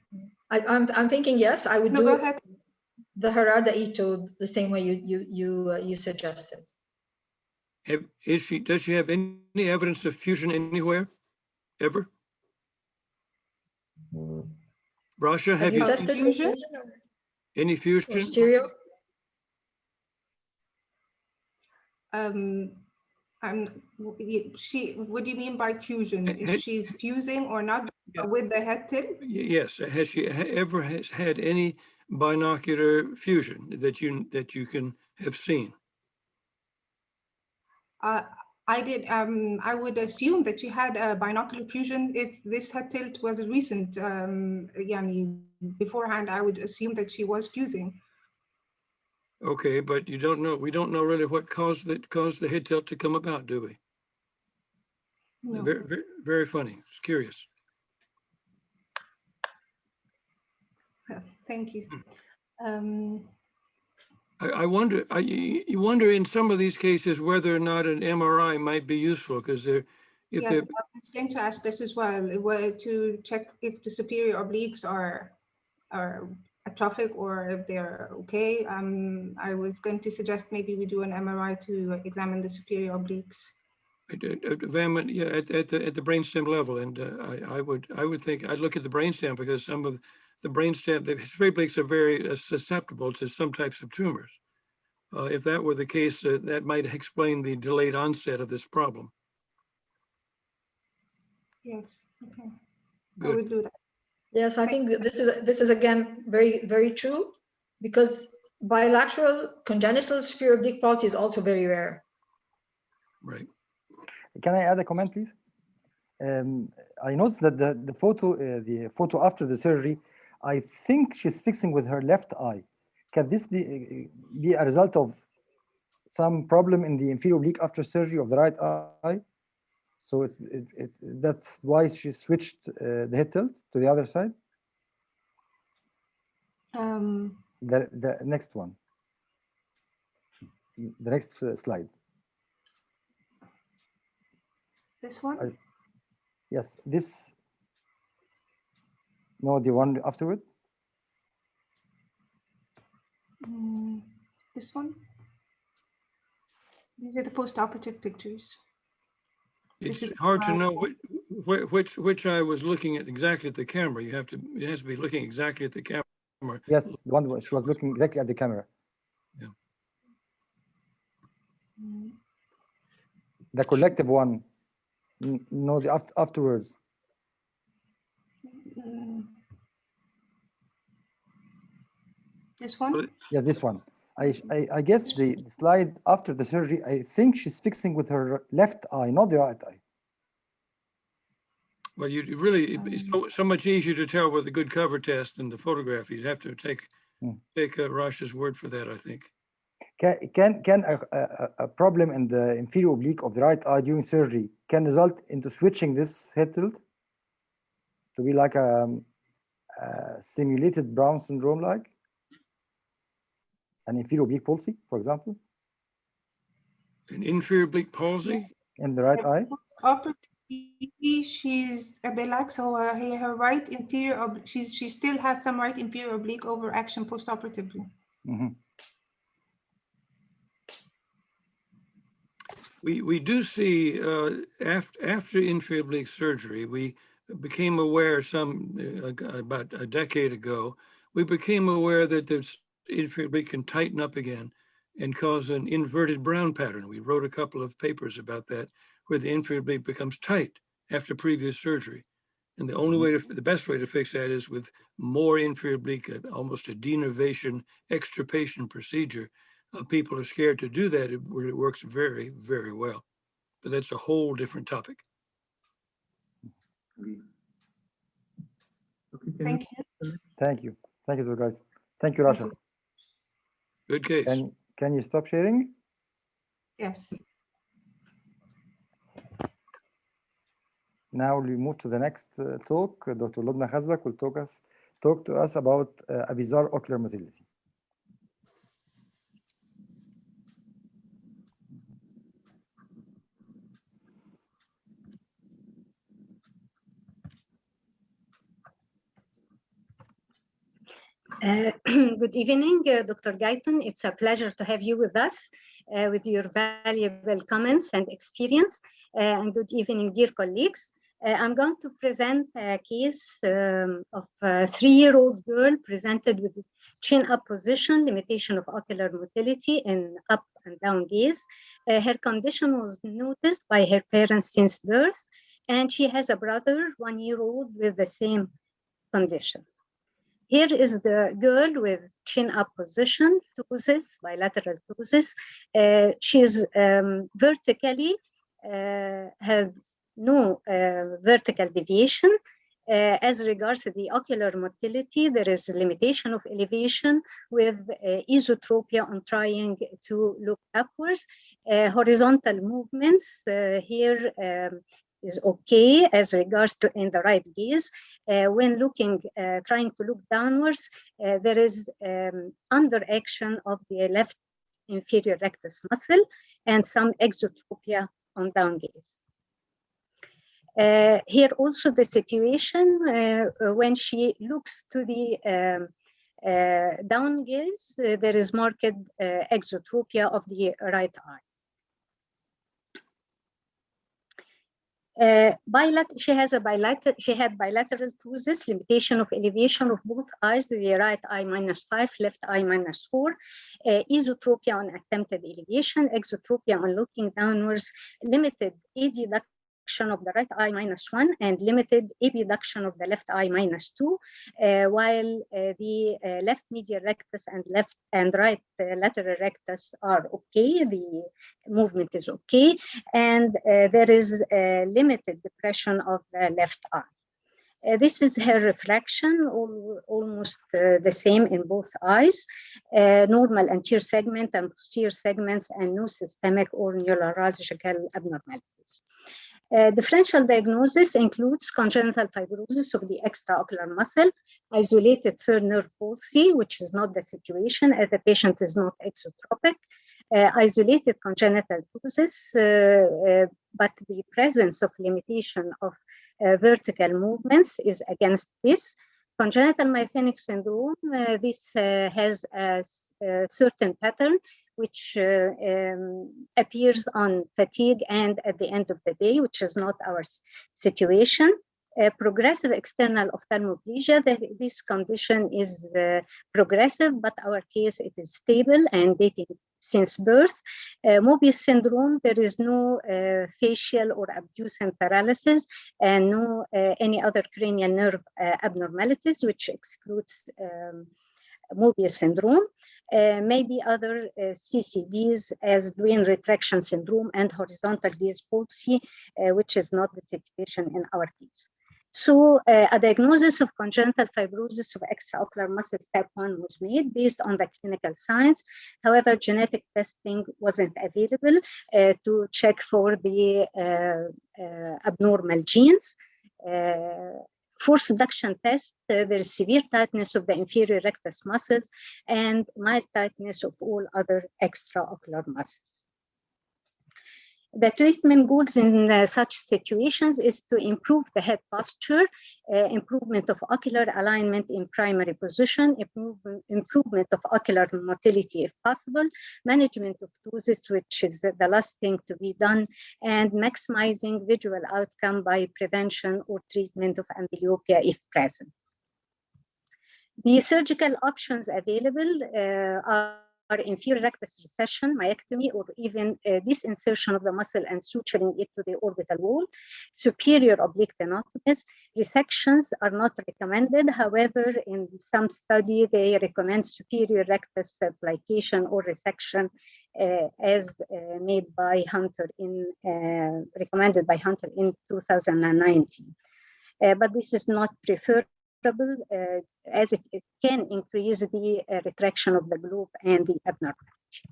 Speaker 4: I'm thinking, yes, I would do
Speaker 5: go ahead.
Speaker 4: The Harada Ito the same way you suggested.
Speaker 1: Does she have any evidence of fusion anywhere, ever? Rasha,
Speaker 4: have you tested
Speaker 5: fusion?
Speaker 1: Any fusion?
Speaker 4: Or stereo?
Speaker 5: What do you mean by fusion? If she's fusing or not with the head tilt?
Speaker 1: Yes. Has she ever had any binocular fusion that you can have seen?
Speaker 5: I did. I would assume that she had a binocular fusion if this head tilt was recent. Beforehand, I would assume that she was fusing.
Speaker 1: Okay, but you don't know. We don't know really what caused the head tilt to come about, do we?
Speaker 5: No.
Speaker 1: Very, very, very funny. It's curious.
Speaker 5: Thank you.
Speaker 1: I wonder. You wonder in some of these cases whether or not an MRI might be useful, because I
Speaker 5: was going to ask this as well, to check if the superior obliques are atrophic or if they're okay. I was going to suggest maybe we do an MRI to examine the superior obliques.
Speaker 1: Examine, at the brainstem level, and I would think I'd look at the brainstem, because some of the brainstem, the obliques are very susceptible to some types of tumors. If that were the case, that might explain the delayed onset of this problem.
Speaker 5: Yes. Okay.
Speaker 1: Good.
Speaker 5: I would do that.
Speaker 4: Yes, I think this is again very, very true, because bilateral congenital superior oblique palsy is also very rare.
Speaker 1: Right.
Speaker 2: Can I add a comment, please? I noticed that the photo after the surgery, I think she's fixing with her left eye. Can this be a result of some problem in the inferior oblique after surgery of the right eye? So that's why she switched the head tilt to the other side? The next one. The next slide.
Speaker 5: This one?
Speaker 2: Yes, this. No, the one afterward.
Speaker 5: This one? These are the post-operative pictures.
Speaker 1: It's hard to know which eye was looking at exactly at the camera. It has to be looking exactly at the camera.
Speaker 2: Yes, the one she was looking exactly at the camera.
Speaker 1: Yeah.
Speaker 2: The collective one. No, the afterwards.
Speaker 5: This one?
Speaker 2: Yeah, this one. I guess the slide after the surgery, I think she's fixing with her left eye, not the right eye.
Speaker 1: Well, you really, it's so much easier to tell with a good cover test than the photograph. You'd have to take Rasha's word for that, I think.
Speaker 2: Can a problem in the inferior oblique of the right eye during surgery can result into switching this head tilt to be like a simulated Brown syndrome, like an inferior oblique palsy, for example?
Speaker 1: An inferior oblique palsy?
Speaker 2: In the right eye?
Speaker 5: She's a Bilateral, so her right inferior, she still has some right inferior oblique overaction post-operatively.
Speaker 2: Mhm.
Speaker 1: We do see after inferior oblique surgery, we became aware about a decade ago, we became aware that the inferior oblique can tighten up again and cause an inverted Brown pattern. We wrote a couple of papers about that, where the inferior oblique becomes tight after previous surgery. And the only way the best way to fix that is with more inferior oblique, almost a denervation, extirpation procedure. People are scared to do that. It works very, very well. But that's a whole different topic.
Speaker 5: Thank you.
Speaker 2: Thank you. Thank you, guys. Thank you, Rasha.
Speaker 1: Good case.
Speaker 2: Can you stop sharing?
Speaker 5: Yes.
Speaker 2: Now we move to the next talk. Dr. Lobna Khazbak will talk to us about a bizarre ocular motility.
Speaker 6: Good evening, Dr. Guyton. It's a pleasure to have you with us with your valuable comments and experience. And good evening, dear colleagues. I'm going to present a case of a 3-year-old girl presented with chin-up position, limitation of ocular motility in up and down gaze. Her condition was noticed by her parents since birth, and she has a brother, 1-year-old, with the same condition. Here is the girl with chin-up position, ptosis, bilateral ptosis. She's vertically, has no vertical deviation. As regards to the ocular motility, there is a limitation of elevation with esotropia on trying to look upwards. Horizontal movements here is okay as regards to in the right gaze. When looking, trying to look downwards, there is underaction of the left inferior rectus muscle and some exotropia on down gaze. Here also the situation when she looks to the down gaze, there is marked exotropia of the right eye. She had bilateral ptosis, limitation of elevation of both eyes, the right eye -5, left eye -4, esotropia on attempted elevation, exotropia on looking downwards, limited adduction of the right eye -1 and limited abduction of the left eye -2, while the left medial rectus and left and right lateral rectus are okay, the movement is okay, and there is limited depression of the left eye. This is her refraction, almost the same in both eyes, normal anterior segment and posterior segments, and no systemic or neurological abnormalities. Differential diagnosis includes congenital fibrosis of the extraocular muscle, isolated third nerve palsy, which is not the situation as the patient is not exotropic, isolated congenital ptosis, but the presence of limitation of vertical movements is against this. Congenital myasthenic syndrome, this has a certain pattern which appears on fatigue and at the end of the day, which is not our situation. Progressive external ophthalmoplegia, this condition is progressive, but our case, it is stable and dating since birth. Mobius syndrome, there is no facial or abducent paralysis and no any other cranial nerve abnormalities, which excludes Mobius syndrome. Maybe other CCDs as Duane retraction syndrome and horizontal gaze palsy, which is not the situation in our case. So a diagnosis of congenital fibrosis of extraocular muscle type 1 was made based on the clinical signs. However, genetic testing wasn't available to check for the abnormal genes. For seduction test, there is severe tightness of the inferior rectus muscles and mild tightness of all other extraocular muscles. The treatment goals in such situations is to improve the head posture, improvement of ocular alignment in primary position, improvement of ocular motility if possible, management of ptosis, which is the last thing to be done, and maximizing visual outcome by prevention or treatment of amblyopia if present. The surgical options available are inferior rectus recession, myectomy, or even disinsertion of the muscle and suturing it to the orbital wall. Superior oblique tenotomies. Resections are not recommended. However, in some study, they recommend superior rectus plication or resection as made by Hunter recommended by Hunter in 2019. But this is not preferred as it can increase the retraction of the globe and the abnormality.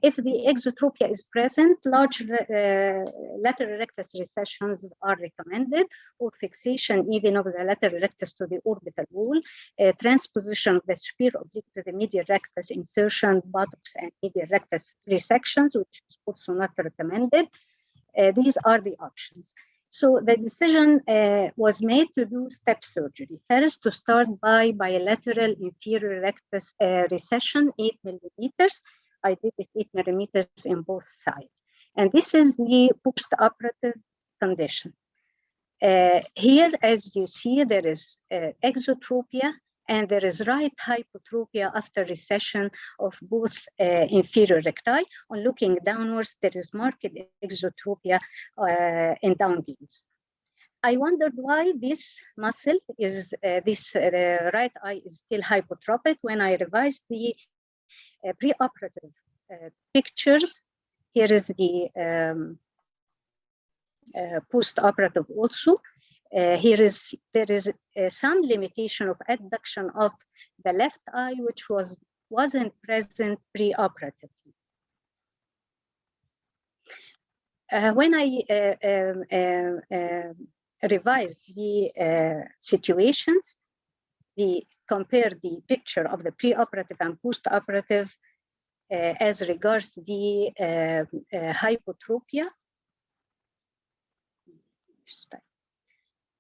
Speaker 6: If the exotropia is present, large lateral rectus recessions are recommended, or fixation even of the lateral rectus to the orbital wall, transposition of the superior oblique to the medial rectus, insertion, buttocks, and medial rectus resections, which is also not recommended. These are the options. So the decision was made to do step surgery. First, to start by bilateral inferior rectus recession, 8 millimeters. I did it 8 millimeters in both sides. And this is the post-operative condition. Here, as you see, there is exotropia, and there is right hypotropia after recession of both inferior recti. On looking downwards, there is marked exotropia in down gaze. I wondered why this muscle is, this right eye is still hypotropic. When I revised the preoperative pictures, here is the post-operative also. There is some limitation of adduction of the left eye, which wasn't present preoperatively. When I revised the situations, compare the picture of the preoperative and postoperative as regards the hypotropia.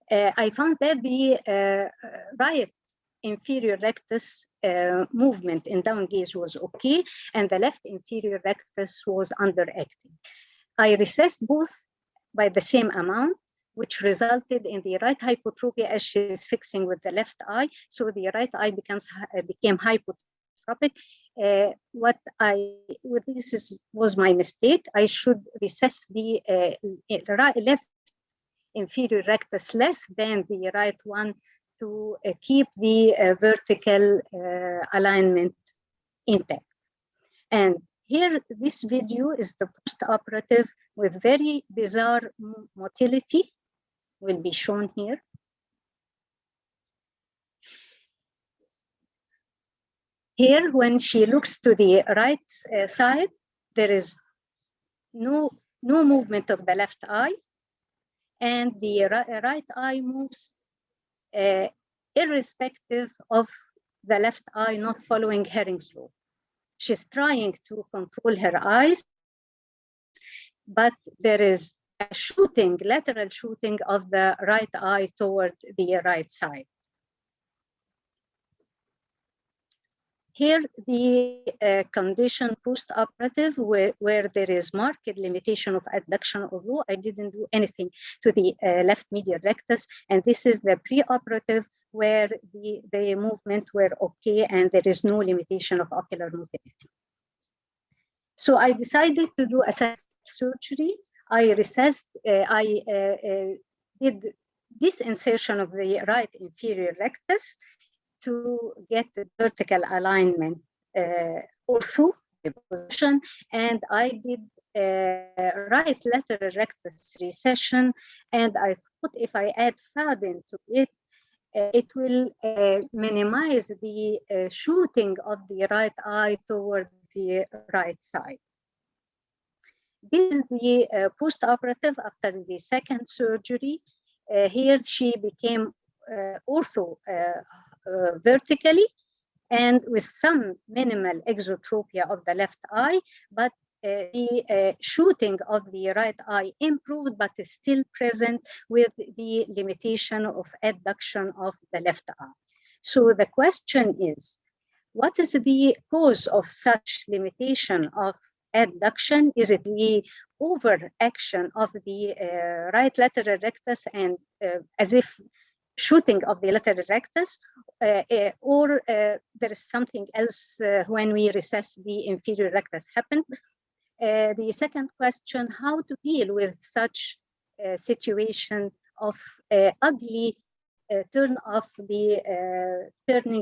Speaker 6: I found that the right inferior rectus movement in down gaze was okay, and the left inferior rectus was underacting. I recessed both by the same amount, which resulted in the right hypotropia as she is fixing with the left eye. So the right eye became hypotropic. Was my mistake. I should recess the left inferior rectus less than the right one to keep the vertical alignment intact. And here, this video is the post-operative with very bizarre motility, will be shown here. Here, when she looks to the right side, there is no movement of the left eye, and the right eye moves irrespective of the left eye not following Herring's law. She's trying to control her eyes, but there is a shooting, lateral shooting of the right eye toward the right side. Here, the condition post-operative where there is marked limitation of adduction, although I didn't do anything to the left medial rectus, and this is the pre-operative where the movement were okay and there is no limitation of ocular motility. So I decided to do a surgery. I recessed, I did disinsertion of the right inferior rectus to get the vertical alignment ortho position, and I did right lateral rectus recession, and I thought if I add Faden to it, it will minimize the shooting of the right eye toward the right side. This is the post-operative after the second surgery. Here she became ortho vertically and with some minimal exotropia of the left eye, but the shooting of the right eye improved, but is still present with the limitation of adduction of the left eye. So the question is, what is the cause of such limitation of adduction? Is it the overaction of the right lateral rectus and as if shooting of the lateral rectus, or there is something else when we recess the inferior rectus happen? The second question, how to deal with such situation of ugly turning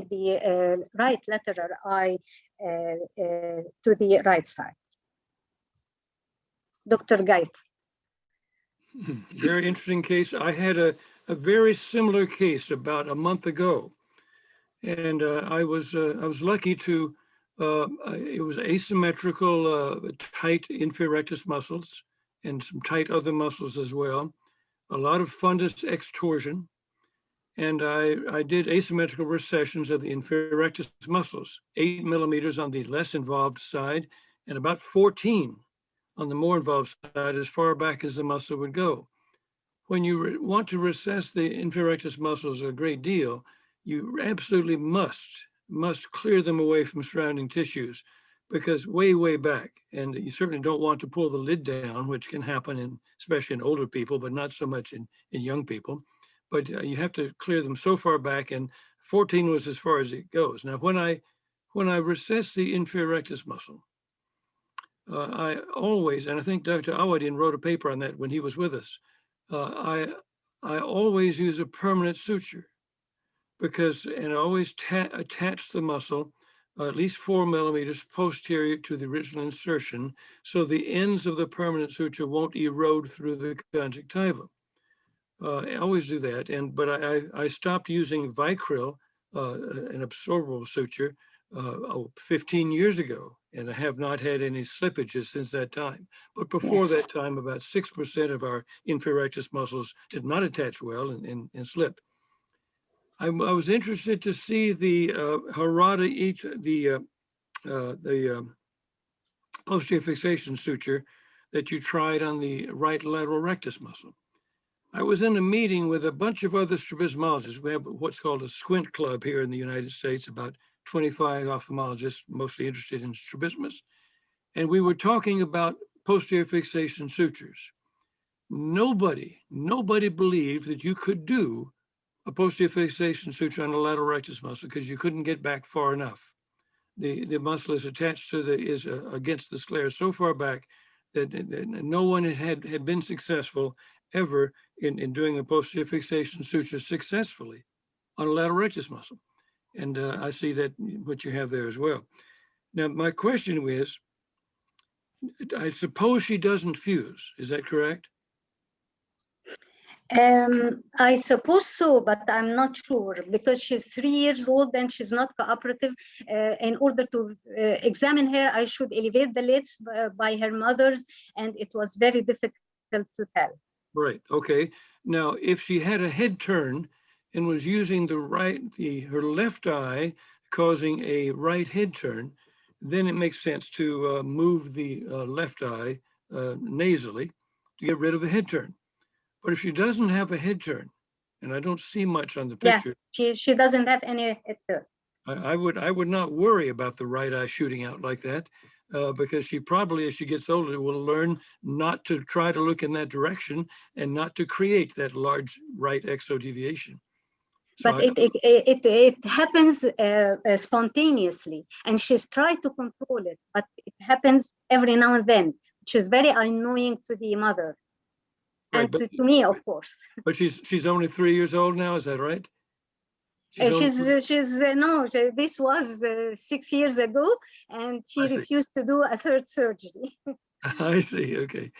Speaker 6: the right lateral eye to the right side? Dr. Guyton.
Speaker 1: Very interesting case. I had a very similar case about a month ago, and I was lucky to. It was asymmetrical, tight inferior rectus muscles, and some tight other muscles as well. A lot of fundus extorsion, and I did asymmetrical recessions of the inferior rectus muscles, 8 millimeters on the less involved side, and about 14 on the more involved side, as far back as the muscle would go. When you want to recess the inferior rectus muscles a great deal, you absolutely must clear them away from surrounding tissues, because way back, and you certainly don't want to pull the lid down, which can happen especially in older people, but not so much in young people. But you have to clear them so far back, and 14 was as far as it goes. Now, when I recess the inferior rectus muscle, I always, and I think Dr. Awadein wrote a paper on that when he was with us, I always use a permanent suture, and I always attach the muscle at least 4 millimeters posterior to the original insertion, so the ends of the permanent suture won't erode through the conjunctiva. I always do that, but I stopped using Vicryl, an absorbable suture, 15 years ago, and I have not had any slippages since that time. But before that time, about 6% of our inferior rectus muscles did not attach well and slip. I was interested to see the posterior fixation suture that you tried on the right lateral rectus muscle. I was in a meeting with a bunch of other strabismologists. We have what's called a squint club here in the United States, about 25 ophthalmologists, mostly interested in strabismus. And we were talking about posterior fixation sutures. Nobody believed that you could do a posterior fixation suture on the lateral rectus muscle because you couldn't get back far enough. The muscle is attached to against the sclera so far back that no one had been successful ever in doing a posterior fixation suture successfully on a lateral rectus muscle. And I see that what you have there as well. Now, my question is, I suppose she doesn't fuse, is that correct?
Speaker 6: I suppose so, but I'm not sure, because she's 3 years old and she's not cooperative. In order to examine her, I should elevate the lids by her mother's, and it was very difficult to tell.
Speaker 1: Right, okay. Now, if she had a head turn and was using her left eye causing a right head turn, then it makes sense to move the left eye nasally to get rid of the head turn. But if she doesn't have a head turn, and I don't see much on the picture.
Speaker 6: Yeah, she doesn't have any head turn.
Speaker 1: I would not worry about the right eye shooting out like that, because she probably, as she gets older, will learn not to try to look in that direction and not to create that large right exodeviation. So
Speaker 6: but it happens spontaneously, and she's tried to control it, but it happens every now and then, which is very annoying to the mother. And right, to me, of course.
Speaker 1: But she's only 3 years old now, is that right?
Speaker 6: No, this was 6 years ago, and she refused to do a third surgery.
Speaker 1: I see, okay.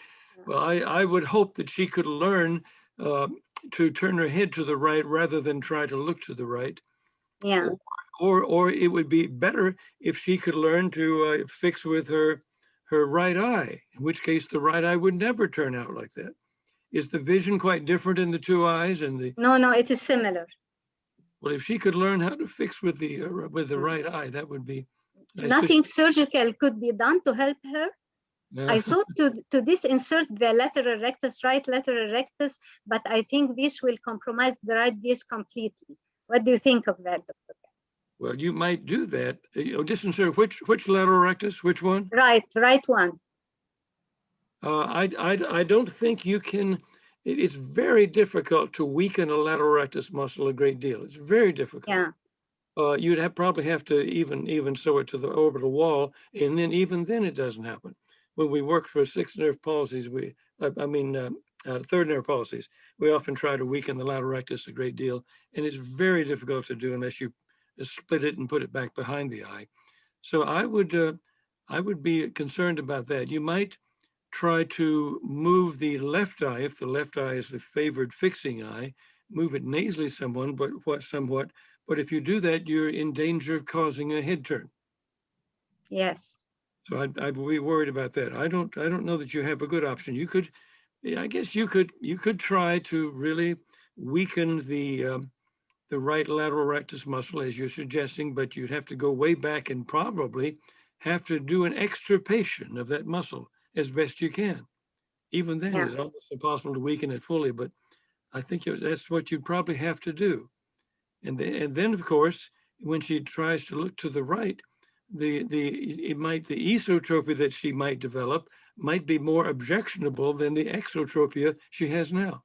Speaker 1: Well, I would hope that she could learn to turn her head to the right rather than try to look to the right.
Speaker 6: Yeah.
Speaker 1: Or it would be better if she could learn to fix with her right eye, in which case the right eye would never turn out like that. Is the vision quite different in the two eyes?
Speaker 6: No, it is similar.
Speaker 1: Well, if she could learn how to fix with the right eye, that would be nice.
Speaker 6: Nothing surgical could be done to help her? I thought to disinsert the lateral rectus, right lateral rectus, but I think this will compromise the right gaze completely. What do you think of that, Dr.
Speaker 1: Well, you might do that. Disinsert which lateral rectus? Which one?
Speaker 6: Right one.
Speaker 1: I don't think you can. It's very difficult to weaken a lateral rectus muscle a great deal. It's very difficult.
Speaker 6: Yeah.
Speaker 1: You'd probably have to even sew it to the orbital wall, and then even then it doesn't happen. When we work for sixth nerve palsies, third nerve palsies, we often try to weaken the lateral rectus a great deal, and it's very difficult to do unless you split it and put it back behind the eye. So I would be concerned about that. You might try to move the left eye, if the left eye is the favored fixing eye, move it nasally somewhat, but if you do that, you're in danger of causing a head turn.
Speaker 6: Yes.
Speaker 1: So I'd be worried about that. I don't know that you have a good option. I guess you could try to really weaken the right lateral rectus muscle as you're suggesting, but you'd have to go way back and probably have to do an extirpation of that muscle as best you can. Even then, it's almost impossible to weaken it fully, but I think that's what you'd probably have to do. And then of course, when she tries to look to the right, the esotropia that she might develop might be more objectionable than the exotropia she has now.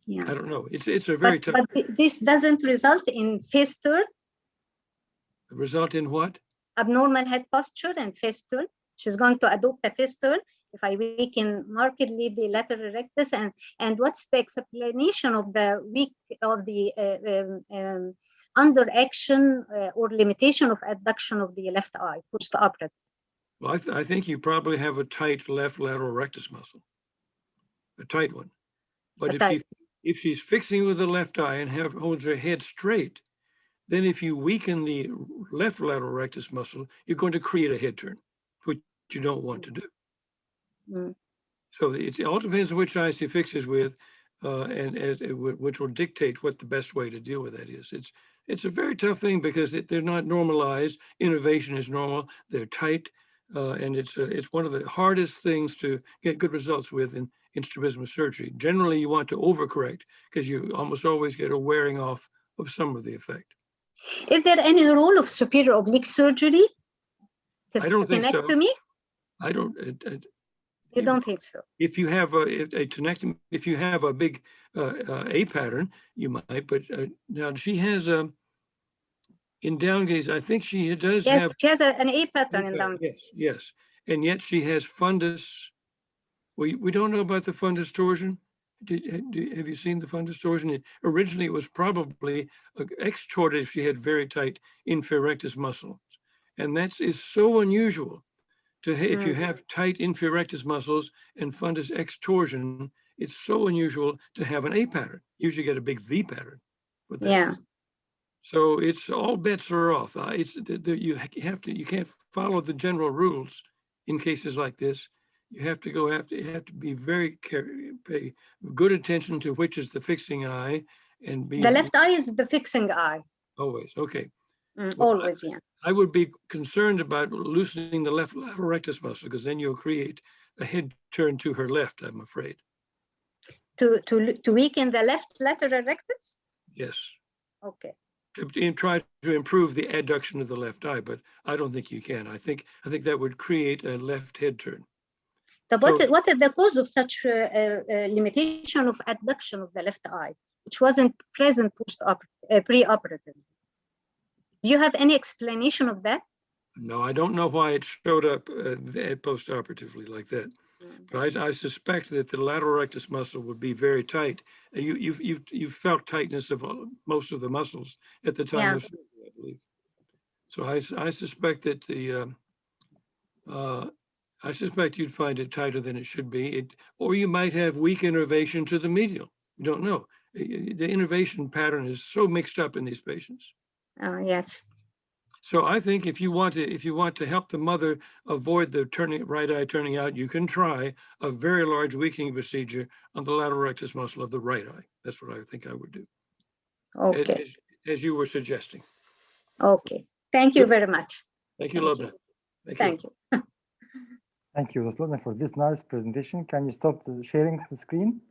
Speaker 6: Yeah.
Speaker 1: I don't know. It's a very tough.
Speaker 6: But this doesn't result in fistule.
Speaker 1: Result in what?
Speaker 6: Abnormal head posture and fistule. She's going to adopt a fistule if I weaken markedly the lateral rectus. And what's the explanation of the under action or limitation of adduction of the left eye post-operative?
Speaker 1: Well, I think you probably have a tight left lateral rectus muscle, a tight one. But if she's fixing with the left eye and holds her head straight, then if you weaken the left lateral rectus muscle, you're going to create a head turn, which you don't want to do.
Speaker 6: Mm.
Speaker 1: So it all depends on which eye she fixes with, which will dictate what the best way to deal with that is. It's a very tough thing because they're not normalized. Innervation is normal. They're tight, and it's one of the hardest things to get good results with in strabismus surgery. Generally, you want to overcorrect because you almost always get a wearing off of some of the effect.
Speaker 6: Is there any role of superior oblique surgery?
Speaker 1: I don't think so.
Speaker 6: Tenectomy?
Speaker 1: I don't.
Speaker 6: You don't think so?
Speaker 1: If you have a tenectomy, if you have a big A pattern, you might. But now she has in down gaze. I think she does have.
Speaker 6: Yes, she has an A pattern in down.
Speaker 1: Yes, and yet she has fundus. We don't know about the fundus torsion. Have you seen the fundus torsion? Originally, it was probably extorted if she had very tight inferior rectus muscles, and that is so unusual. If you have tight inferior rectus muscles and fundus extorsion, it's so unusual to have an A pattern. Usually get a big V pattern with that.
Speaker 6: Yeah.
Speaker 1: So it's all bets are off. You can't follow the general rules in cases like this. You have to be very pay good attention to which is the fixing eye and be.
Speaker 6: The left eye is the fixing eye.
Speaker 1: Always, okay.
Speaker 6: Always, yeah.
Speaker 1: I would be concerned about loosening the left lateral rectus muscle because then you'll create a head turn to her left, I'm afraid.
Speaker 6: To weaken the left lateral rectus?
Speaker 1: Yes.
Speaker 6: Okay.
Speaker 1: To try to improve the adduction of the left eye, but I don't think you can. I think that would create a left head turn.
Speaker 6: What is the cause of such limitation of adduction of the left eye, which wasn't present pre-operative? Do you have any explanation of that?
Speaker 1: No, I don't know why it showed up post-operatively like that. But I suspect that the lateral rectus muscle would be very tight. You felt tightness of most of the muscles at the time of surgery, I believe. So I suspect that I suspect you'd find it tighter than it should be, or you might have weak innervation to the medial. You don't know. The innervation pattern is so mixed up in these patients.
Speaker 6: Yes.
Speaker 1: So I think if you want to help the mother avoid the right eye turning out, you can try a very large weakening procedure on the lateral rectus muscle of the right eye. That's what I think I would do.
Speaker 6: Okay.
Speaker 1: As you were suggesting.
Speaker 6: Okay. Thank you very much.
Speaker 1: Thank you, Lobna.
Speaker 6: Thank you.
Speaker 2: Thank you, Dr. Lobna, for this nice presentation. Can you stop sharing the screen?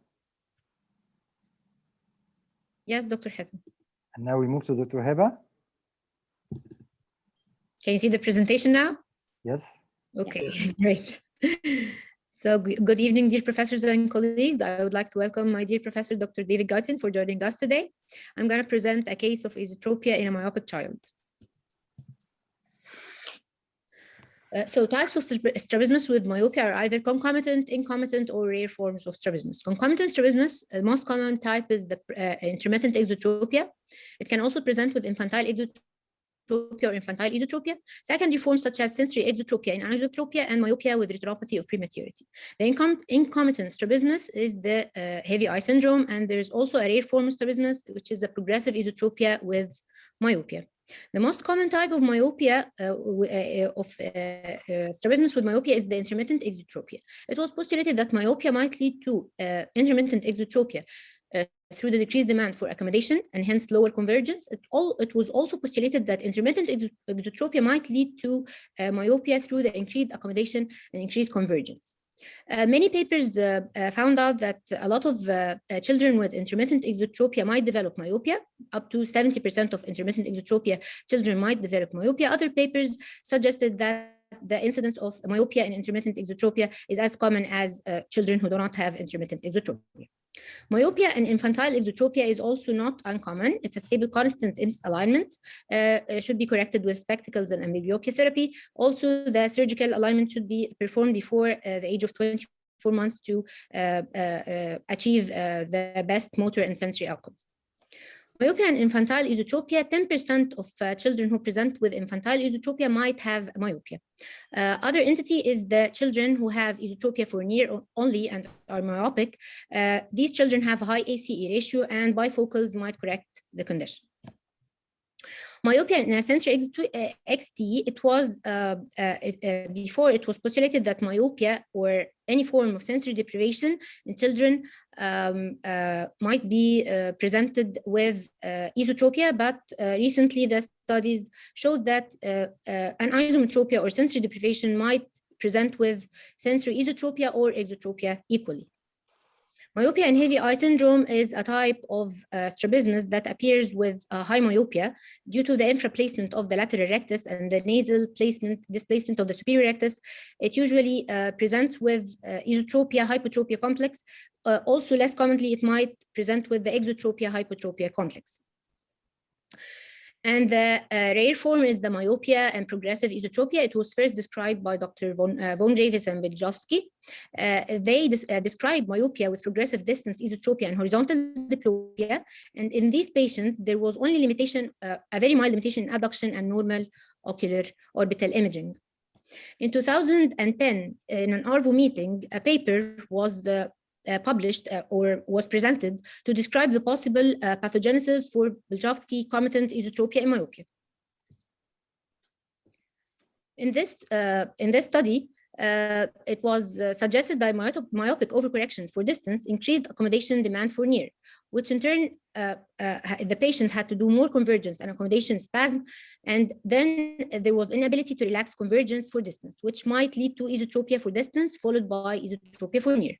Speaker 7: Yes, Dr. Hatem.
Speaker 2: And now we move to Dr. Heba.
Speaker 7: Can you see the presentation now?
Speaker 2: Yes.
Speaker 7: Okay, great. So good evening, dear professors and colleagues. I would like to welcome my dear professor, Dr. David Guyton, for joining us today. I'm going to present a case of esotropia in a myopic child. So types of strabismus with myopia are either concomitant, incomitant, or rare forms of strabismus. Concomitant strabismus, the most common type is the intermittent exotropia. It can also present with infantile exotropia or infantile esotropia. Secondary forms such as sensory exotropia and anisotropia, and myopia with retinopathy of prematurity. The incomitant strabismus is the heavy eye syndrome, and there is also a rare form of strabismus, which is a progressive esotropia with myopia. The most common type of myopia, strabismus with myopia, is the intermittent exotropia. It was postulated that myopia might lead to intermittent exotropia through the decreased demand for accommodation and hence lower convergence. It was also postulated that intermittent exotropia might lead to myopia through the increased accommodation and increased convergence. Many papers found out that a lot of children with intermittent exotropia might develop myopia. Up to 70% of intermittent exotropia children might develop myopia. Other papers suggested that the incidence of myopia in intermittent exotropia is as common as children who do not have intermittent exotropia. Myopia in infantile exotropia is also not uncommon. It's a stable constant misalignment. Should be corrected with spectacles and amblyopia therapy. Also, the surgical alignment should be performed before the age of 24 months to achieve the best motor and sensory outcomes. Myopia and infantile esotropia, 10% of children who present with infantile esotropia might have myopia. Other entity is the children who have esotropia for near only and are myopic. These children have high ACE ratio, and bifocals might correct the condition. Myopia in a sensory XT, it was before it was postulated that myopia or any form of sensory deprivation in children might be presented with esotropia, but recently the studies showed that an isometropia or sensory deprivation might present with sensory esotropia or exotropia equally. Myopia in heavy eye syndrome is a type of strabismus that appears with high myopia due to the infraplacement of the lateral rectus and the nasal displacement of the superior rectus. It usually presents with esotropia hypotropia complex. Also, less commonly, it might present with the exotropia hypotropia complex. And the rare form is the myopia and progressive esotropia. It was first described by Dr. von Gravis and Biljowski. They described myopia with progressive distance esotropia and horizontal diplopia. And in these patients, there was only limitation, a very mild limitation in adduction and normal ocular orbital imaging. In 2010, in an ARVO meeting, a paper was published or was presented to describe the possible pathogenesis for Biljowski comitant esotropia in myopia. In this study, it was suggested that myopic overcorrection for distance increased accommodation demand for near, which in turn the patient had to do more convergence and accommodation spasm, and then there was inability to relax convergence for distance, which might lead to esotropia for distance followed by esotropia for near.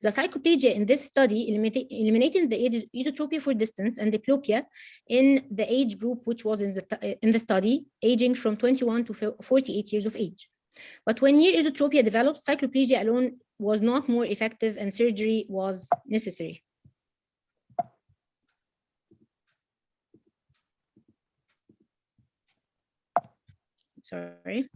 Speaker 7: The psychoplegia in this study eliminating the esotropia for distance and diplopia in the age group which was in the study, aging from 21 to 48 years of age. But when near esotropia developed, cycloplegia alone was not more effective and surgery was necessary. Sorry.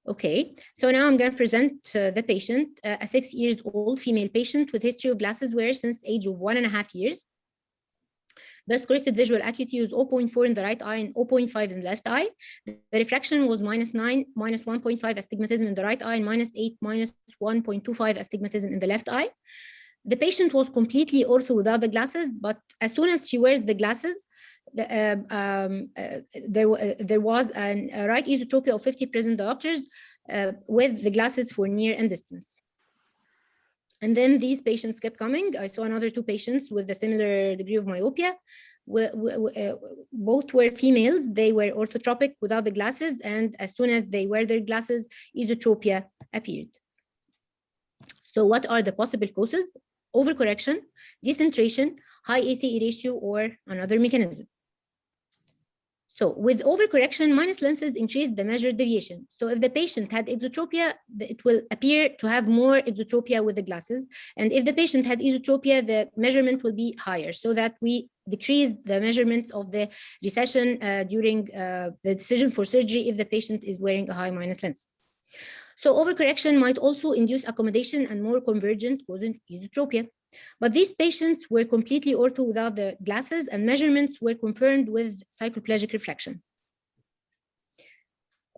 Speaker 7: Okay, so now I'm going to present the patient, a 6-year-old female patient with history of glasses wear since the age of 1.5 years. Best corrected visual acuity was 0.4 in the right eye and 0.5 in the left eye. The refraction was -9, -1.5 astigmatism in the right eye, and -8, -1.25 astigmatism in the left eye. The patient was completely ortho without the glasses, but as soon as she wears the glasses, there was a right esotropia of 50 present diopters with the glasses for near and distance. And then these patients kept coming. I saw another 2 patients with a similar degree of myopia. Both were females. They were orthotropic without the glasses. And as soon as they wear their glasses, esotropia appeared. So what are the possible causes? Overcorrection, decentration, high ACE ratio, or another mechanism. So with overcorrection, minus lenses increase the measured deviation. So if the patient had exotropia, it will appear to have more exotropia with the glasses. And if the patient had esotropia, the measurement will be higher, so that we decrease the measurements of the recession during the decision for surgery if the patient is wearing a high minus lens. So overcorrection might also induce accommodation and more convergent, causing esotropia. But these patients were completely ortho without the glasses, and measurements were confirmed with cycloplegic refraction.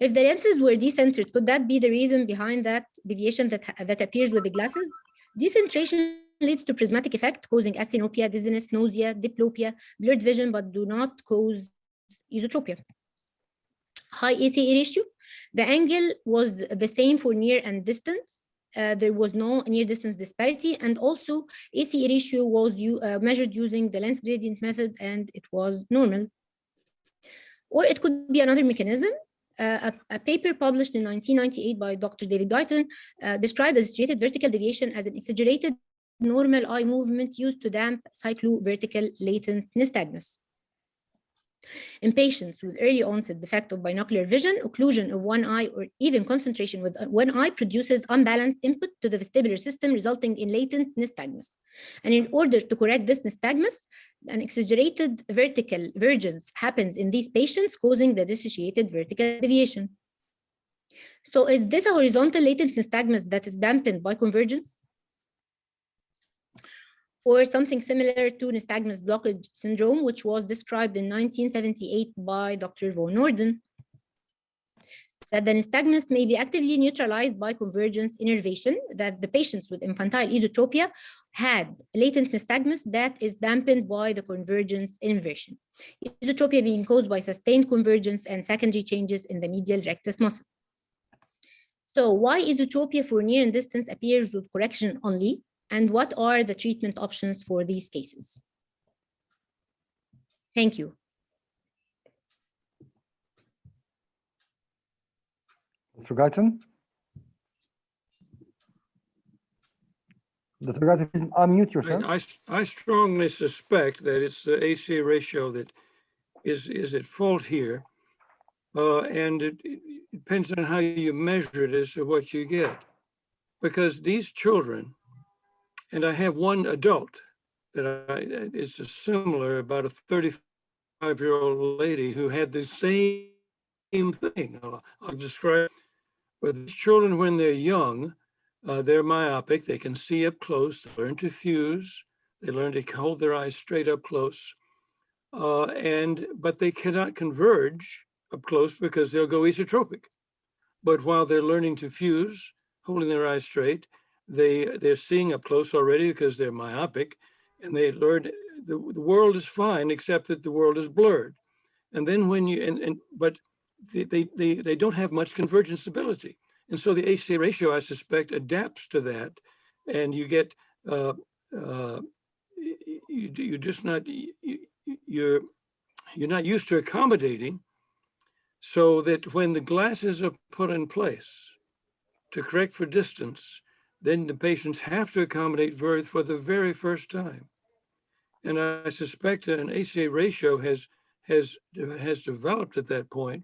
Speaker 7: If the lenses were decentered, could that be the reason behind that deviation that appears with the glasses? Decentration leads to prismatic effect, causing asynopia, dizziness, nausea, diplopia, blurred vision, but do not cause esotropia. High ACE ratio, the angle was the same for near and distance. There was no near distance disparity, and also ACE ratio was measured using the lens gradient method, and it was normal. Or it could be another mechanism. A paper published in 1998 by Dr. David Guyton described associated vertical deviation as an exaggerated normal eye movement used to damp cyclovertical latent nystagmus. In patients with early onset defect of binocular vision, occlusion of one eye or even concentration with one eye produces unbalanced input to the vestibular system, resulting in latent nystagmus. And in order to correct this nystagmus, an exaggerated vertical vergence happens in these patients, causing the dissociated vertical deviation. So is this a horizontal latent nystagmus that is dampened by convergence? Or something similar to nystagmus blockage syndrome, which was described in 1978 by Dr. von Norden, that the nystagmus may be actively neutralized by convergence innervation, that the patients with infantile esotropia had latent nystagmus that is dampened by the convergence inversion. Esotropia being caused by sustained convergence and secondary changes in the medial rectus muscle. So why esotropia for near and distance appears with correction only? And what are the treatment options for these cases? Thank you.
Speaker 2: Mr. Guyton? Dr. Guyton, please unmute yourself.
Speaker 1: I strongly suspect that it's the AC ratio that is at fault here. And it depends on how you measure it as to what you get. Because these children, and I have one adult that it's a similar, about a 35-year-old lady who had the same thing. I'll describe. With children when they're young, they're myopic. They can see up close. They learn to fuse. They learn to hold their eyes straight up close. But they cannot converge up close because they'll go esotropic. But while they're learning to fuse, holding their eyes straight, they're seeing up close already because they're myopic, and they learned the world is fine except that the world is blurred. And then when you but they don't have much convergence ability, and so the AC ratio, I suspect, adapts to that, and you get you're not used to accommodating, so that when the glasses are put in place to correct for distance, then the patients have to accommodate for the very first time. And I suspect an ACA ratio has developed at that point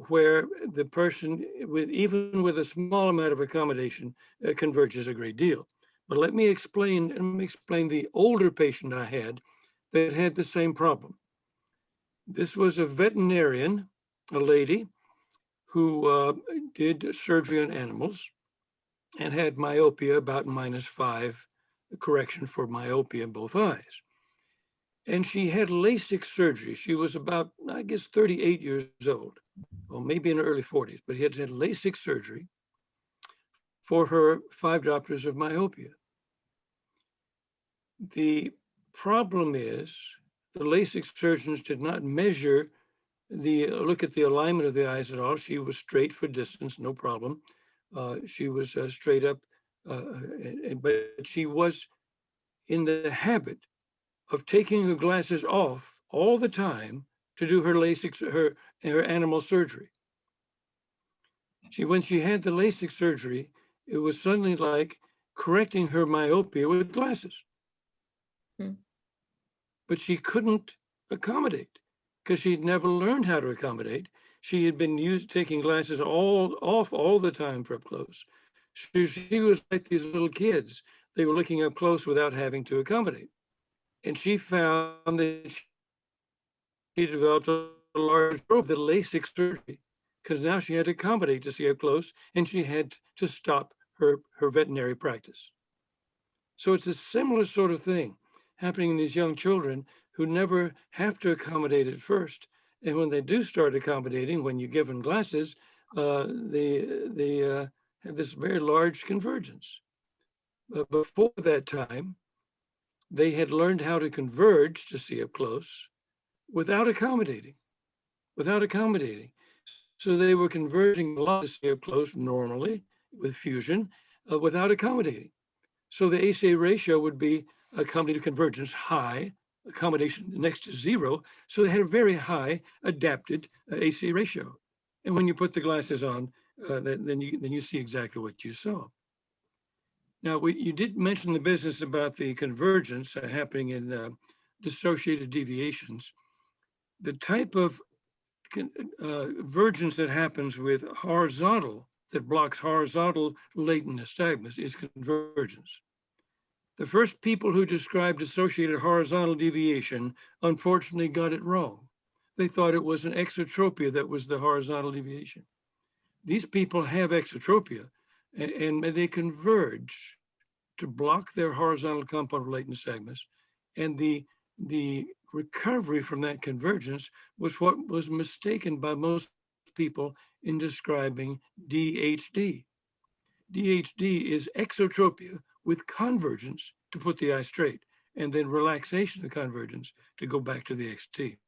Speaker 1: where the person, even with a small amount of accommodation, converges a great deal. But let me explain the older patient I had that had the same problem. This was a veterinarian, a lady, who did surgery on animals and had myopia about -5, correction for myopia in both eyes. And she had LASIK surgery. She was about, I guess, 38 years old, or maybe in her early 40s, but he had LASIK surgery for her 5 diopters of myopia. The problem is the LASIK surgeons did not measure look at the alignment of the eyes at all. She was straight for distance, no problem. She was straight up but she was in the habit of taking her glasses off all the time to do her LASIK, her animal surgery. When she had the LASIK surgery, it was suddenly like correcting her myopia with glasses. But she couldn't accommodate because she'd never learned how to accommodate. She had been taking glasses off all the time for up close. She was like these little kids. They were looking up close without having to accommodate. And she found that she developed a large stroke, the LASIK surgery, because now she had to accommodate to see up close, and she had to stop her veterinary practice. So it's a similar sort of thing happening in these young children who never have to accommodate at first. And when they do start accommodating, when you give them glasses, they have this very large convergence. But before that time, they had learned how to converge to see up close without accommodating. So they were converging a lot to see up close normally with fusion without accommodating. So the ACA ratio would be accommodative convergence high, accommodation next to 0. So they had a very high adapted ACA ratio. And when you put the glasses on, then you see exactly what you saw. Now, you did mention the business about the convergence happening in dissociated deviations. The type of convergence that happens with horizontal, that blocks horizontal latent nystagmus, is convergence. The first people who described associated horizontal deviation unfortunately got it wrong. They thought it was an exotropia that was the horizontal deviation. These people have exotropia, and they converge to block their horizontal component of latent nystagmus, and the recovery from that convergence was what was mistaken by most people in describing DHD. DHD is exotropia with convergence to put the eye straight, and then relaxation of convergence to go back to the XT.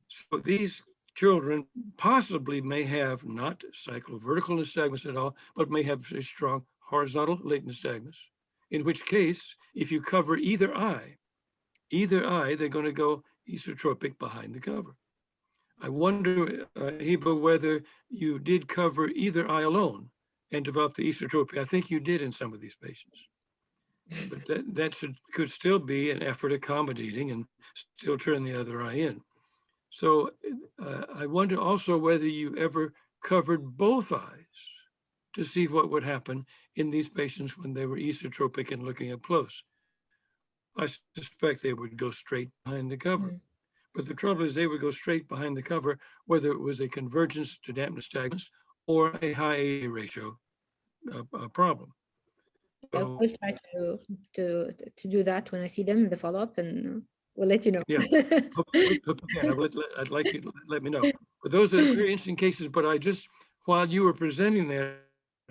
Speaker 1: So these children possibly may have not cyclovertical nystagmus at all, but may have a strong horizontal latent nystagmus, in which case, if you cover either eye, they're going to go esotropic behind the cover. I wonder, Heba, whether you did cover either eye alone and develop the esotropia. I think you did in some of these patients. But that could still be an effort accommodating and still turn the other eye in. So I wonder also whether you ever covered both eyes to see what would happen in these patients when they were esotropic and looking up close. I suspect they would go straight behind the cover. But the trouble is they would go straight behind the cover, whether it was a convergence to damp nystagmus or a high AA ratio problem.
Speaker 7: I
Speaker 1: So,
Speaker 7: will try to do that when I see them in the follow-up, and we'll let you know.
Speaker 1: Yeah, I'd like you to let me know. But those are very interesting cases. But I just, while you were presenting that,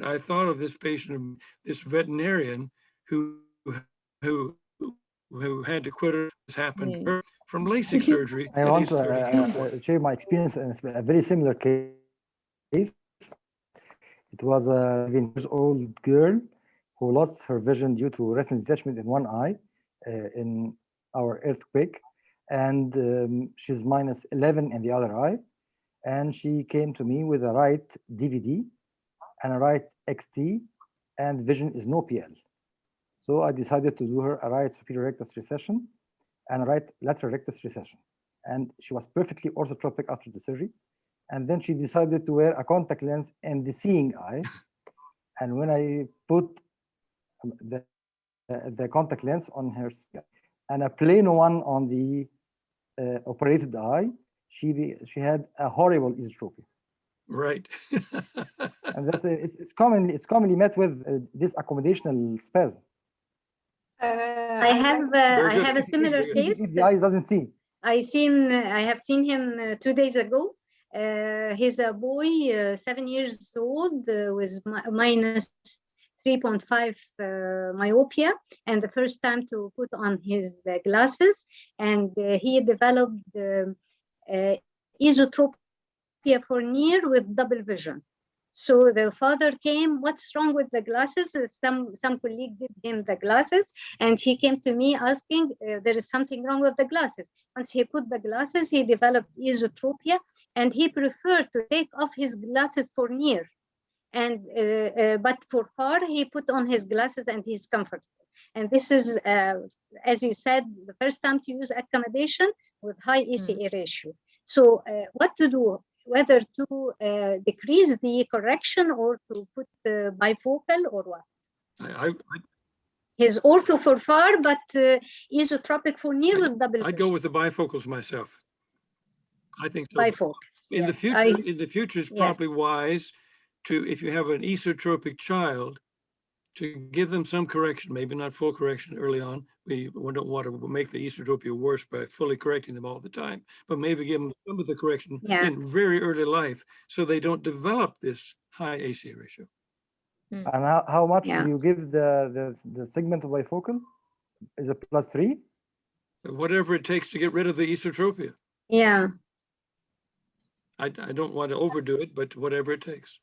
Speaker 1: I thought of this patient, this veterinarian who had to quit her. This happened to her from LASIK surgery.
Speaker 2: I want to share my experience in a very similar case. It was a 7-year-old girl who lost her vision due to retinal detachment in one eye in our earthquake, and she's -11 in the other eye. And she came to me with a right DVD and a right XT, and vision is no PL. So I decided to do her a right superior rectus recession and a right lateral rectus recession. And she was perfectly orthotropic after the surgery. And then she decided to wear a contact lens in the seeing eye. And when I put the contact lens on her and a plain one on the operated eye, she had a horrible esotropia.
Speaker 1: Right.
Speaker 2: And that's it's commonly met with this accommodational spasm.
Speaker 6: I have a similar case.
Speaker 2: If the eye doesn't see.
Speaker 6: I have seen him 2 days ago. He's a boy, 7 years old, with minus 3.5 myopia, and the first time to put on his glasses, and he developed esotropia for near with double vision. So the father came, what's wrong with the glasses? Some colleague did him the glasses, and he came to me asking, there is something wrong with the glasses. Once he put the glasses, he developed esotropia, and he preferred to take off his glasses for near. And but for far, he put on his glasses and he's comfortable. And this is, as you said, the first time to use accommodation with high ECA ratio. So what to do? Whether to decrease the correction or to put bifocal or what? His ortho for far, but esotropic for near with double vision.
Speaker 1: I'd go with the bifocals myself. I think so.
Speaker 6: Bifocals.
Speaker 1: In the future, it's probably wise to, if you have an esotropic child, to give them some correction, maybe not full correction early on. We don't want to make the esotropia worse by fully correcting them all the time, but maybe give them some of the correction in very early life so they don't develop this high ACA ratio.
Speaker 2: And how much do you give the segment of bifocal? Is it +3?
Speaker 1: Whatever it takes to get rid of the esotropia.
Speaker 6: Yeah.
Speaker 1: I don't want to overdo it, but whatever it takes.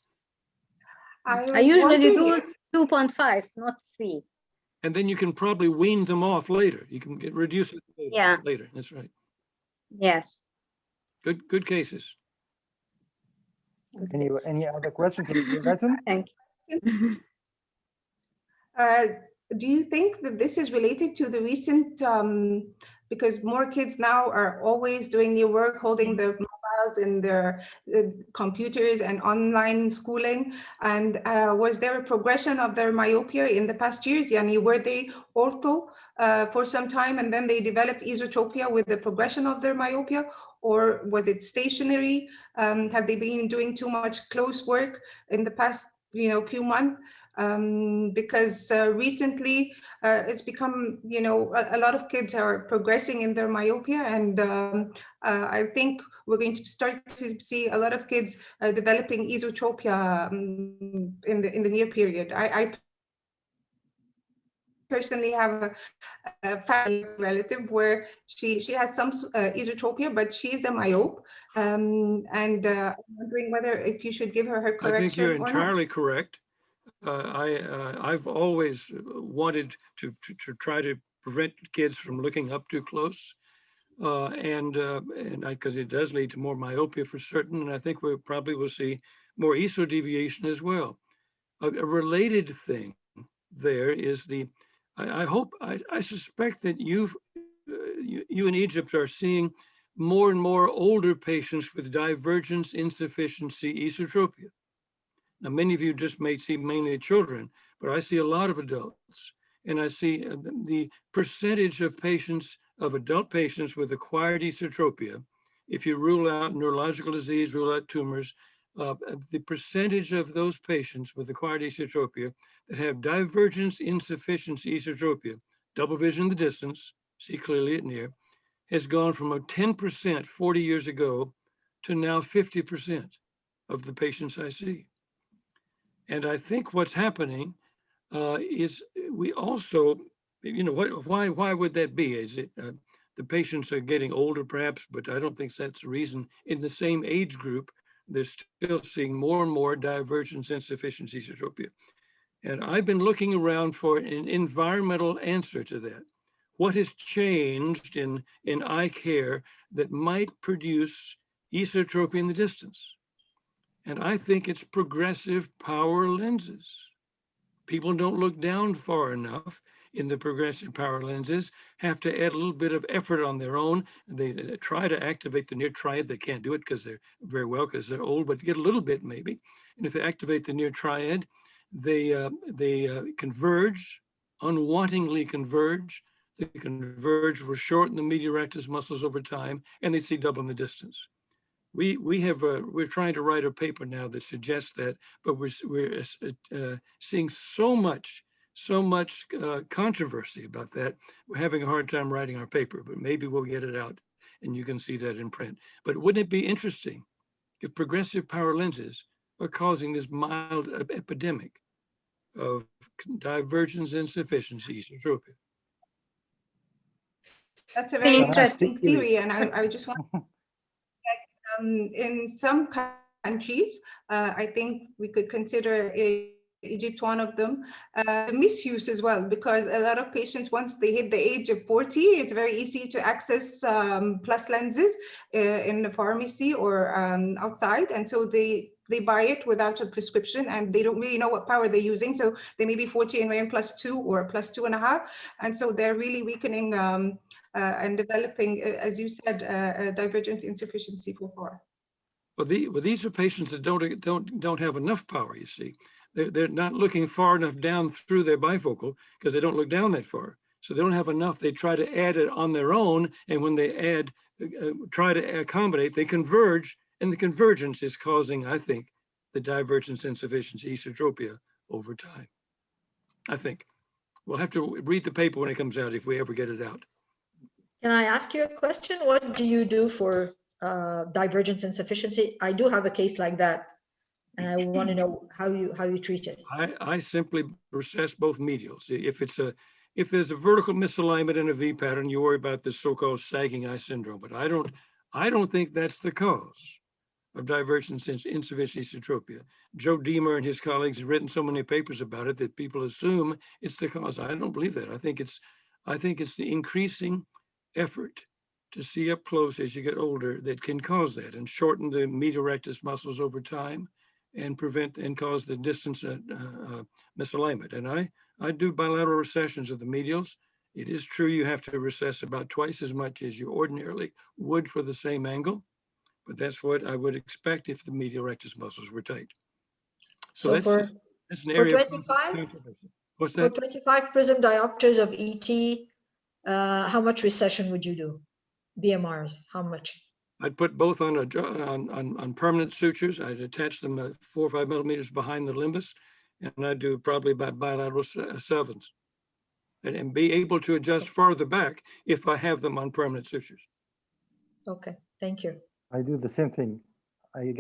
Speaker 6: I usually do 2.5, not 3.
Speaker 1: And then you can probably wean them off later. You can reduce it later. That's right.
Speaker 6: Yes.
Speaker 1: Good cases.
Speaker 2: Any other questions?
Speaker 6: Thank you.
Speaker 5: Do you think that this is related to the recent, because more kids now are always doing their work, holding the mobiles in their computers and online schooling, and was there a progression of their myopia in the past years? Yani, were they ortho for some time and then they developed esotropia with the progression of their myopia, or was it stationary? Have they been doing too much close work in the past few months? Because recently it's become, a lot of kids are progressing in their myopia, and I think we're going to start to see a lot of kids developing esotropia in the near period. I personally have a family relative where she has some esotropia, but she is a myope, and I'm wondering whether if you should give her correction.
Speaker 1: I think you're
Speaker 5: or
Speaker 1: entirely
Speaker 5: not.
Speaker 1: correct. I've always wanted to try to prevent kids from looking up too close, and because it does lead to more myopia for certain, and I think we probably will see more ESO deviation as well. A related thing there is I suspect that you in Egypt are seeing more and more older patients with divergence insufficiency esotropia. Now, many of you just may see mainly children, but I see a lot of adults, and I see the percentage of adult patients with acquired esotropia. If you rule out neurological disease, rule out tumors, the percentage of those patients with acquired esotropia that have divergence insufficiency esotropia, double vision in the distance, see clearly at near, has gone from a 10% 40 years ago to now 50% of the patients I see. And I think what's happening is we also, why would that be? Is it the patients are getting older perhaps, but I don't think that's the reason. In the same age group, they're still seeing more and more divergence insufficiency esotropia. And I've been looking around for an environmental answer to that. What has changed in eye care that might produce esotropia in the distance? And I think it's progressive power lenses. People don't look down far enough in the progressive power lenses, have to add a little bit of effort on their own. They try to activate the near triad. They can't do it because they're because they're old, but get a little bit maybe. And if they activate the near triad, they converge, unwantingly converge. They converge, will shorten the medial rectus muscles over time, and they see double in the distance. We're trying to write a paper now that suggests that, but we're seeing so much controversy about that. We're having a hard time writing our paper, but maybe we'll get it out and you can see that in print. But wouldn't it be interesting if progressive power lenses are causing this mild epidemic of divergence insufficiency esotropia?
Speaker 5: That's a very interesting theory, and I just want in some countries. I think we could consider Egypt one of them. The misuse as well, because a lot of patients, once they hit the age of 40, it's very easy to access plus lenses in the pharmacy or outside. And so they buy it without a prescription and they don't really know what power they're using. So they may be 40 and wearing +2 or +2.5. And so they're really weakening and developing, as you said, divergence insufficiency for far.
Speaker 1: Well, these are patients that don't have enough power, you see. They're not looking far enough down through their bifocal because they don't look down that far. So they don't have enough. They try to add it on their own. And when they add, try to accommodate, they converge. And the convergence is causing, I think, the divergence insufficiency, esotropia over time. I think. We'll have to read the paper when it comes out if we ever get it out.
Speaker 4: Can I ask you a question? What do you do for divergence insufficiency? I do have a case like that. And I want to know how you treat it.
Speaker 1: I simply recess both medials. If there's a vertical misalignment in a V pattern, you worry about the so-called sagging eye syndrome. But I don't think that's the cause of divergence insufficiency esotropia. Joe Deemer and his colleagues have written so many papers about it that people assume it's the cause. I don't believe that. I think it's the increasing effort to see up close as you get older that can cause that and shorten the medial rectus muscles over time and prevent and cause the distance misalignment. And I do bilateral recessions of the medials. It is true you have to recess about twice as much as you ordinarily would for the same angle, but that's what I would expect if the medial rectus muscles were tight.
Speaker 4: So
Speaker 1: that's
Speaker 4: for 25,
Speaker 1: what's that?
Speaker 4: For 25 prism diopters of ET, how much recession would you do? BMRs, how much?
Speaker 1: I'd put both on permanent sutures. I'd attach them 4 or 5 millimeters behind the limbus, and I'd do probably about bilateral 7s, and be able to adjust farther back if I have them on permanent sutures.
Speaker 4: Okay, thank you.
Speaker 2: I do the same thing. I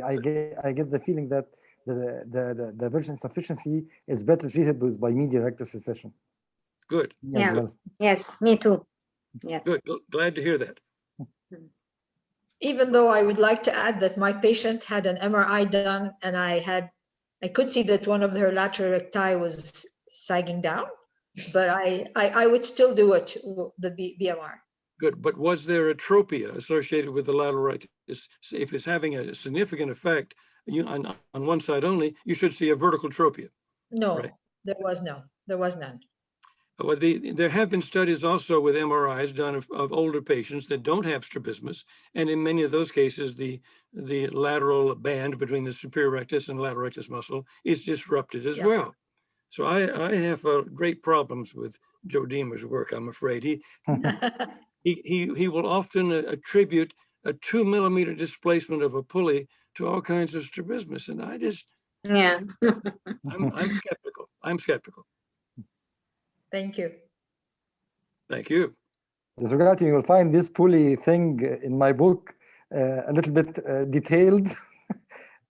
Speaker 2: get the feeling that the divergence insufficiency is better treated by medial rectus recession.
Speaker 1: Good.
Speaker 6: Yeah.
Speaker 2: Well.
Speaker 6: Yes, me too. Yes.
Speaker 1: Good. Glad to hear that.
Speaker 4: Even though I would like to add that my patient had an MRI done and I could see that one of her lateral recti was sagging down, but I would still do it, the BMR.
Speaker 1: Good, but was there atropia associated with the lateral rectus? If it's having a significant effect on one side only, you should see a vertical tropia.
Speaker 4: No,
Speaker 1: right?
Speaker 4: There was none.
Speaker 1: Well, there have been studies also with MRIs done of older patients that don't have strabismus, and in many of those cases, the lateral band between the superior rectus and lateral rectus muscle is disrupted as well. So I have great problems with Joe Deemer's work. I'm afraid he will often attribute a 2 millimeter displacement of a pulley to all kinds of strabismus, and I just I'm skeptical. I'm skeptical.
Speaker 4: Thank you.
Speaker 1: Thank you.
Speaker 2: Mr. Guyton, you will find this pulley thing in my book a little bit detailed.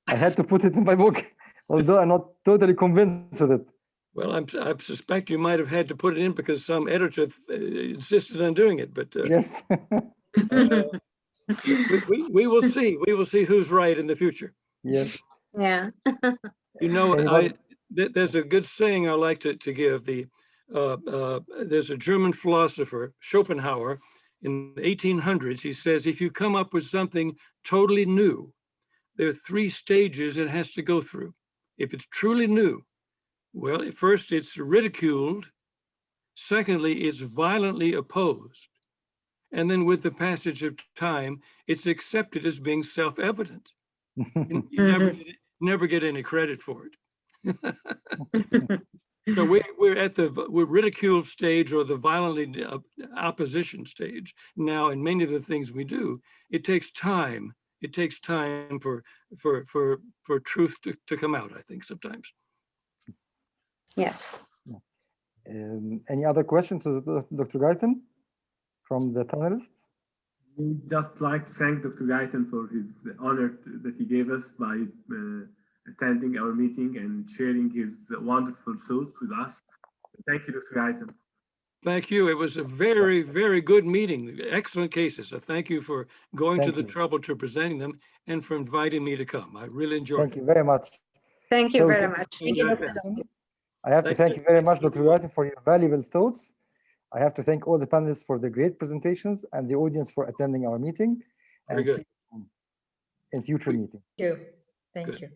Speaker 2: I had to put it in my book, although I'm not totally convinced with it.
Speaker 1: Well, I suspect you might have had to put it in because some editor insisted on doing it, but
Speaker 2: yes.
Speaker 1: we will see. We will see who's right in the future.
Speaker 2: Yes.
Speaker 6: Yeah.
Speaker 1: You know, there's a good saying I like to give. There's a German philosopher, Schopenhauer, in the 1800s. He says, if you come up with something totally new, there are 3 stages it has to go through. If it's truly new, well, first it's ridiculed. Secondly, it's violently opposed. And then with the passage of time, it's accepted as being self-evident. You never get any credit for it. So we're at the ridiculed stage or the violently opposition stage. Now, in many of the things we do, it takes time. It takes time for truth to come out, I think, sometimes.
Speaker 6: Yes.
Speaker 2: Any other questions to Dr. Guyton from the panelists?
Speaker 3: We'd just like to thank Dr. Guyton for his honor that he gave us by attending our meeting and sharing his wonderful thoughts with us. Thank you, Dr. Guyton.
Speaker 1: Thank you. It was a very, very good meeting. Excellent cases. So thank you for going
Speaker 2: Thank
Speaker 1: to the
Speaker 2: you.
Speaker 1: trouble to presenting them and for inviting me to come. I really enjoyed
Speaker 2: Thank
Speaker 1: it.
Speaker 2: you very much.
Speaker 6: Thank you
Speaker 2: So
Speaker 6: very
Speaker 2: to-
Speaker 6: much.
Speaker 7: Thank you,
Speaker 1: Yeah.
Speaker 7: Dr. Dawson.
Speaker 2: I have to
Speaker 1: Thank
Speaker 2: thank
Speaker 1: you.
Speaker 2: you very
Speaker 1: Thank
Speaker 2: much,
Speaker 1: you,
Speaker 2: Dr.
Speaker 1: everyone.
Speaker 2: Guyton, for your valuable thoughts. I have to thank all the panelists for the great presentations and the audience for attending our meeting.
Speaker 1: Very
Speaker 2: And
Speaker 1: good.
Speaker 2: see you in future meetings.
Speaker 4: Thank you. Thank
Speaker 1: Good.
Speaker 4: you.